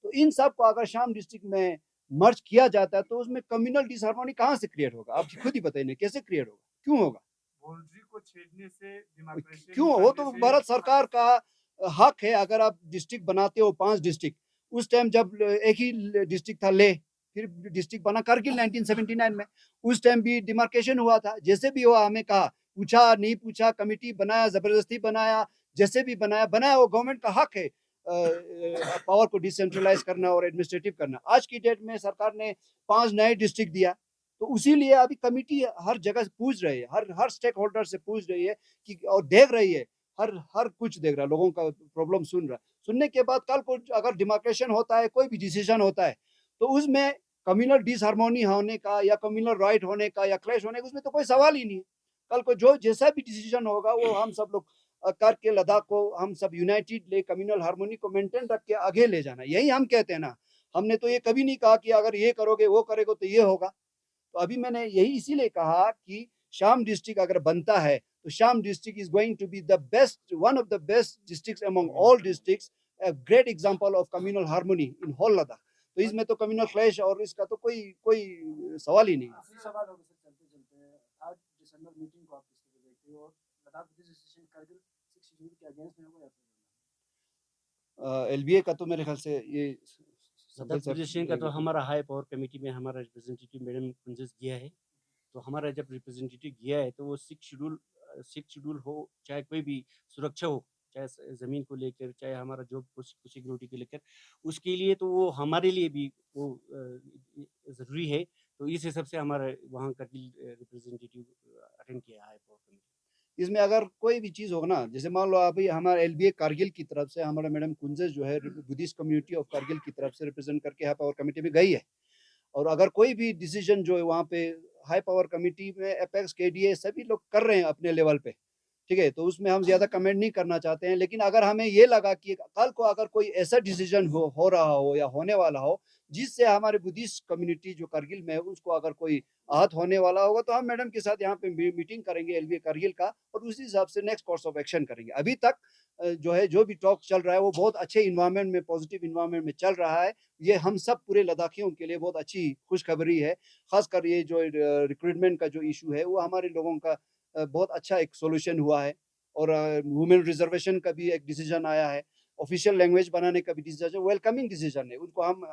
तो इन सब को अगर शाम डिस्ट्रिक्ट में मर्ज किया जाता है तो उसमें कम्युनल डिसहार्मनी कहाँ से क्रिएट होगा? आप खुद ही बताइए कैसे क्रिएट होगा, क्यों होगा? बाउंड्री को छेड़ने से डेमोक्रेसी क्यों? वो तो भारत सरकार का हक है। अगर आप डिस्ट्रिक्ट बनाते हो 5 डिस्ट्रिक्ट, उस टाइम जब एक ही डिस्ट्रिक्ट था ले, फिर डिस्ट्रिक्ट बना करगिल 1979 में, उस टाइम भी डिमार्केशन हुआ था। जैसे भी हुआ, हमें कहा, पूछा नहीं पूछा, कमिटी बनाया, जबरदस्ती बनाया, जैसे भी बनाया बनाया, वो गवर्नमेंट का हक है पावर को डिसेंट्रलाइज करना और एडमिनिस्ट्रेटिव करना। आज की डेट में सरकार ने 5 नए डिस्ट्रिक्ट दिया, तो उसी लिए अभी कमिटी हर जगह से पूछ रही है, हर स्टेक होल्डर से पूछ रही है कि, और देख रही है, हर कुछ देख रहा है, लोगों का प्रॉब्लम सुन रहा है। सुनने के बाद कल को अगर डिमार्केशन होता है, कोई भी डिसीजन होता है, तो उसमें कम्युनल डिसहार्मोनी होने का या कम्युनल राइट होने का या क्लैश होने का उसमें तो कोई सवाल ही नहीं है। कल को जो जैसा भी डिसीजन होगा वो हम सब लोग करके लद्दाख को हम सब यूनाइटेड ले कम्युनल हार्मोनी को मेंटेन रख के आगे ले जाना, यही हम कहते हैं ना। हमने तो ये कभी नहीं कहा कि अगर ये करोगे वो करेगा तो ये होगा। तो अभी मैंने यही इसीलिए कहा कि शाम डिस्ट्रिक्ट अगर बनता है तो Sham district is going to be the best, one of the best districts among all districts, a great example of communal harmony in whole Ladakh। तो इसमें तो कम्युनल क्लैश और इसका तो कोई सवाल ही नहीं है। आखिरी सवाल होगा सर, चलते चलते 8 दिसंबर मीटिंग को आप किस तरह देखते हो, और Ladakh Buddhist association Kargil 6 schedule के अगेंस्ट में होगा या फिर एलबीए का तो मेरे ख्याल से ये लद्दाख पोजीशन का तो हमारा हाई पावर कमेटी में हमारा रिप्रेजेंटेटिव मैडम कुंजस गया है। तो हमारा जब रिप्रेजेंटेटिव गया है तो वो 6 शेड्यूल हो, चाहे कोई भी सुरक्षा हो, चाहे ज़मीन को लेकर, चाहे हमारा जॉब सिक्योरिटी को लेकर, उसके लिए तो वो हमारे लिए भी वो ज़रूरी है। तो इस हिसाब से हमारा वहाँ करगिल रिप्रेजेंटेटिव अटेंड किया है हाई पावर कमेटी। इसमें अगर कोई भी चीज़ होगा ना, जैसे मान लो अभी हमारा एलबीए कारगिल की तरफ से हमारा मैडम कुंजस जो है बुद्धिस्ट कम्युनिटी ऑफ कारगिल की तरफ से रिप्रेजेंट करके हाई पावर कमेटी में गई है, और अगर कोई भी डिसीजन जो है वहाँ पे हाई पावर कमेटी में एपेक्स केडीए सभी लोग कर रहे हैं अपने लेवल पे, ठीक है, तो उसमें हम ज़्यादा कमेंट नहीं करना चाहते हैं। लेकिन अगर हमें ये लगा कि कल को अगर कोई ऐसा डिसीजन हो रहा हो या होने वाला हो जिससे हमारे बुद्धिस्ट कम्युनिटी जो करगिल में है उसको अगर कोई आहत होने वाला होगा, तो हम मैडम के साथ यहाँ पे मीटिंग करेंगे एलबीए करगिल का, और उसी हिसाब से नेक्स्ट कोर्स ऑफ एक्शन करेंगे। अभी तक जो है जो भी टॉक चल रहा है वो बहुत अच्छे इन्वायरमेंट में, पॉजिटिव इन्वायरमेंट में चल रहा है। ये हम सब पूरे लद्दाखियों के लिए बहुत अच्छी खुशखबरी है। खासकर ये जो रिक्रूटमेंट का जो इशू है वो हमारे लोगों का बहुत अच्छा एक सॉल्यूशन हुआ है, और वुमेन रिजर्वेशन का भी एक डिसीजन आया है, ऑफिशियल लैंग्वेज बनाने का भी डिसीजन, वेलकमिंग डिसीजन है। उनको हम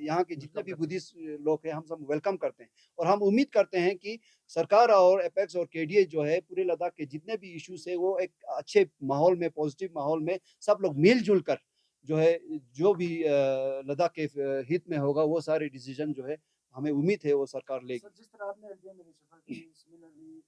यहाँ के जितने भी बुद्धिस्ट लोग हैं हम सब वेलकम करते हैं, और हम उम्मीद करते हैं कि सरकार और एपेक्स और केडीए जो है पूरे लद्दाख के जितने भी इश्यूज है वो एक अच्छे माहौल में, पॉजिटिव माहौल में सब लोग मिलजुल कर जो है जो भी लद्दाख के हित में होगा वो सारे डिसीजन जो है हमें उम्मीद है वो सरकार लेगी। सर, जिस तरह आपने एलबीए में रिशफल की, सिमिलरली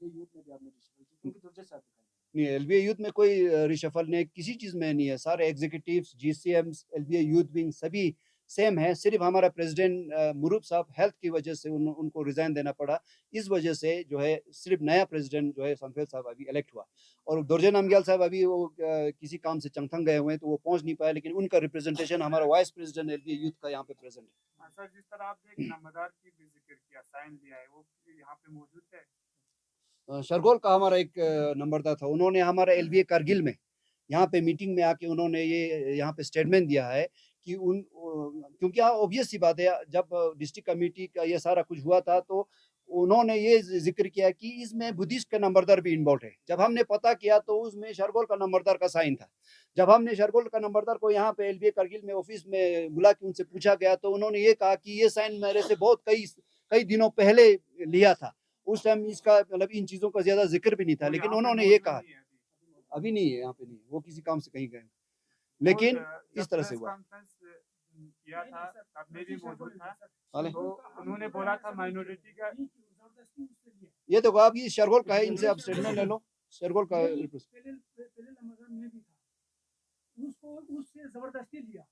एलबीए यूथ में भी आपने रिशफल की, क्योंकि दूसरे साथ दिखाई नहीं, एलबीए यूथ में कोई रिशफल नहीं, किसी चीज़ में नहीं है। सारे एग्जीक्यूटिव्स, जीसीएम्स, एलबीए यूथ विंग सभी सेम है। सिर्फ हमारा प्रेसिडेंट मुरूप साहब हेल्थ की वजह से उनको रिजाइन देना पड़ा। इस वजह से जो है सिर्फ नया प्रेसिडेंट जो है संफेल साहब अभी इलेक्ट हुआ, और दोरजे नामग्याल साहब अभी वो किसी काम से चंगथंग गए हुए हैं तो वो पहुंच नहीं पाए, लेकिन उनका रिप्रेजेंटेशन हमारा वाइस प्रेसिडेंट एलबीए यूथ का यहाँ पे प्रेजेंट है। सर, जिस तरह आपने एक नंबरदार की भी जिक्र किया, साइन लिया है, वो यहाँ पे मौजूद है? शरगोल का हमारा एक नंबरदार था, उन्होंने हमारा एलबीए कारगिल में यहाँ पे मीटिंग में आके उन्होंने ये यहाँ पे स्टेटमेंट दिया है कि क्योंकि ऑब्वियस सी बात है, जब डिस्ट्रिक्ट कमेटी का ये सारा कुछ हुआ था तो उन्होंने ये जिक्र किया कि इसमें बुद्धिस्ट का नंबरदार भी इन्वॉल्व है। जब हमने पता किया तो उसमें शरगोल का नंबरदार का साइन था। जब हमने शरगोल का नंबरदार को यहाँ पे एलबीए कारगिल में ऑफिस में बुला के उनसे पूछा गया तो उन्होंने ये कहा कि ये साइन मेरे से बहुत कई दिनों पहले लिया था, उस टाइम इसका मतलब इन चीज़ों का ज़्यादा जिक्र भी नहीं था, लेकिन उन्होंने ये कहा अभी नहीं है, यहाँ पे नहीं है, वो किसी काम से कहीं गए। लेकिन और इस तरह से प्रेस हुआ। कॉन्फ्रेंस किया था तब मैं भी मौजूद था, हाले। तो उन्होंने बोला था माइनॉरिटी का ये तो आप ये शरगोल का है, इनसे आप स्टेटमेंट ले लो। शरगोल का पहले रमजान में भी था, उसको उससे जबरदस्ती लिया।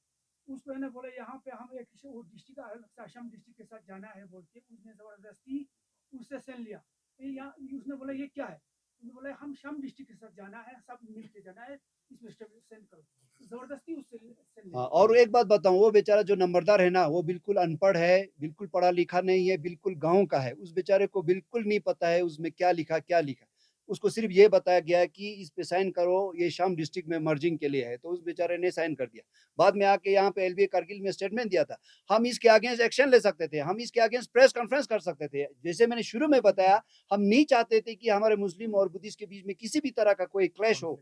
उसको ने बोला यहाँ पे हम एक डिस्ट्रिक्ट असम डिस्ट्रिक्ट के साथ जाना है बोल के उसने जबरदस्ती उससे सेन लिया। यहाँ उसने बोला ये क्या है, उसने बोला हम शाम डिस्ट्रिक्ट के साथ जाना है, सब मिल के जाना है, इसमें सेंड करो। जबरदस्ती उससे सेन लिया। हाँ, और एक बात बताऊं, वो बेचारा जो नंबरदार है ना, वो बिल्कुल अनपढ़ है, बिल्कुल पढ़ा लिखा नहीं है, बिल्कुल गांव का है। उस बेचारे को बिल्कुल नहीं पता है उसमें क्या लिखा। उसको सिर्फ ये बताया गया कि इस पे साइन करो, ये शाम डिस्ट्रिक्ट में मर्जिंग के लिए है, तो उस बेचारे ने साइन कर दिया। बाद में आके यहाँ पे एलबीए कारगिल में स्टेटमेंट दिया था। हम इसके अगेंस्ट एक्शन ले सकते थे, हम इसके अगेंस्ट प्रेस कॉन्फ्रेंस कर सकते थे। जैसे मैंने शुरू में बताया, हम नहीं चाहते थे कि हमारे मुस्लिम और बुद्धिस्ट के बीच में किसी भी तरह का कोई क्लैश हो।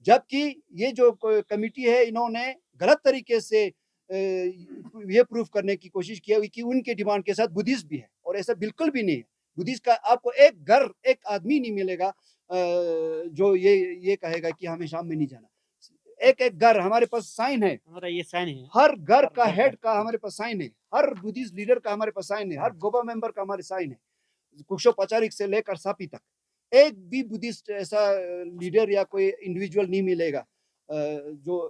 जबकि ये जो कमिटी है, इन्होंने गलत तरीके से ये प्रूफ करने की कोशिश की कि उनके डिमांड के साथ बुद्धिस्ट भी है, और ऐसा बिल्कुल भी नहीं है। बुद्धिस्ट का आपको एक आदमी नहीं मिलेगा जो ये कहेगा कि हमें शाम में नहीं जाना। एक घर हमारे पास साइन है, हमारा ये साइन है, हर घर का हेड का हमारे पास साइन है, हर बुद्धिस्ट लीडर का हमारे पास साइन है, हर गोबा मेंबर का हमारे साइन है, कुशो पचारिक से लेकर सापी तक। एक भी बुद्धिस्ट ऐसा लीडर या कोई इंडिविजुअल नहीं मिलेगा जो,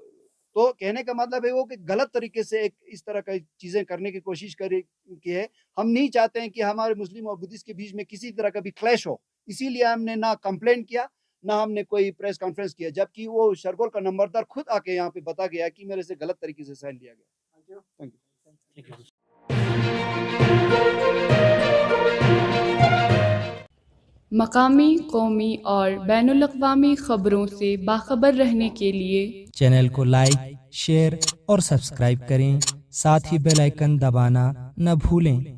तो कहने का मतलब है वो कि गलत तरीके से एक इस तरह की चीजें करने की कोशिश की है। हम नहीं चाहते हैं कि हमारे मुस्लिम और बुद्धिस्ट के बीच में किसी तरह का भी क्लैश हो, इसीलिए हमने ना कंप्लेंट किया, ना हमने कोई प्रेस कॉन्फ्रेंस किया। जबकि वो शरगोल का नंबरदार खुद आके यहाँ पे बता गया कि मेरे से गलत तरीके से साइन लिया गया। Thank you. ठीक है। मकामी, कौमी और बैनुल-अक़वामी ख़बरों से बाखबर रहने के लिए चैनल को लाइक, शेयर और सब्सक्राइब करें। साथ ही बेल आइकन दबाना न भूलें।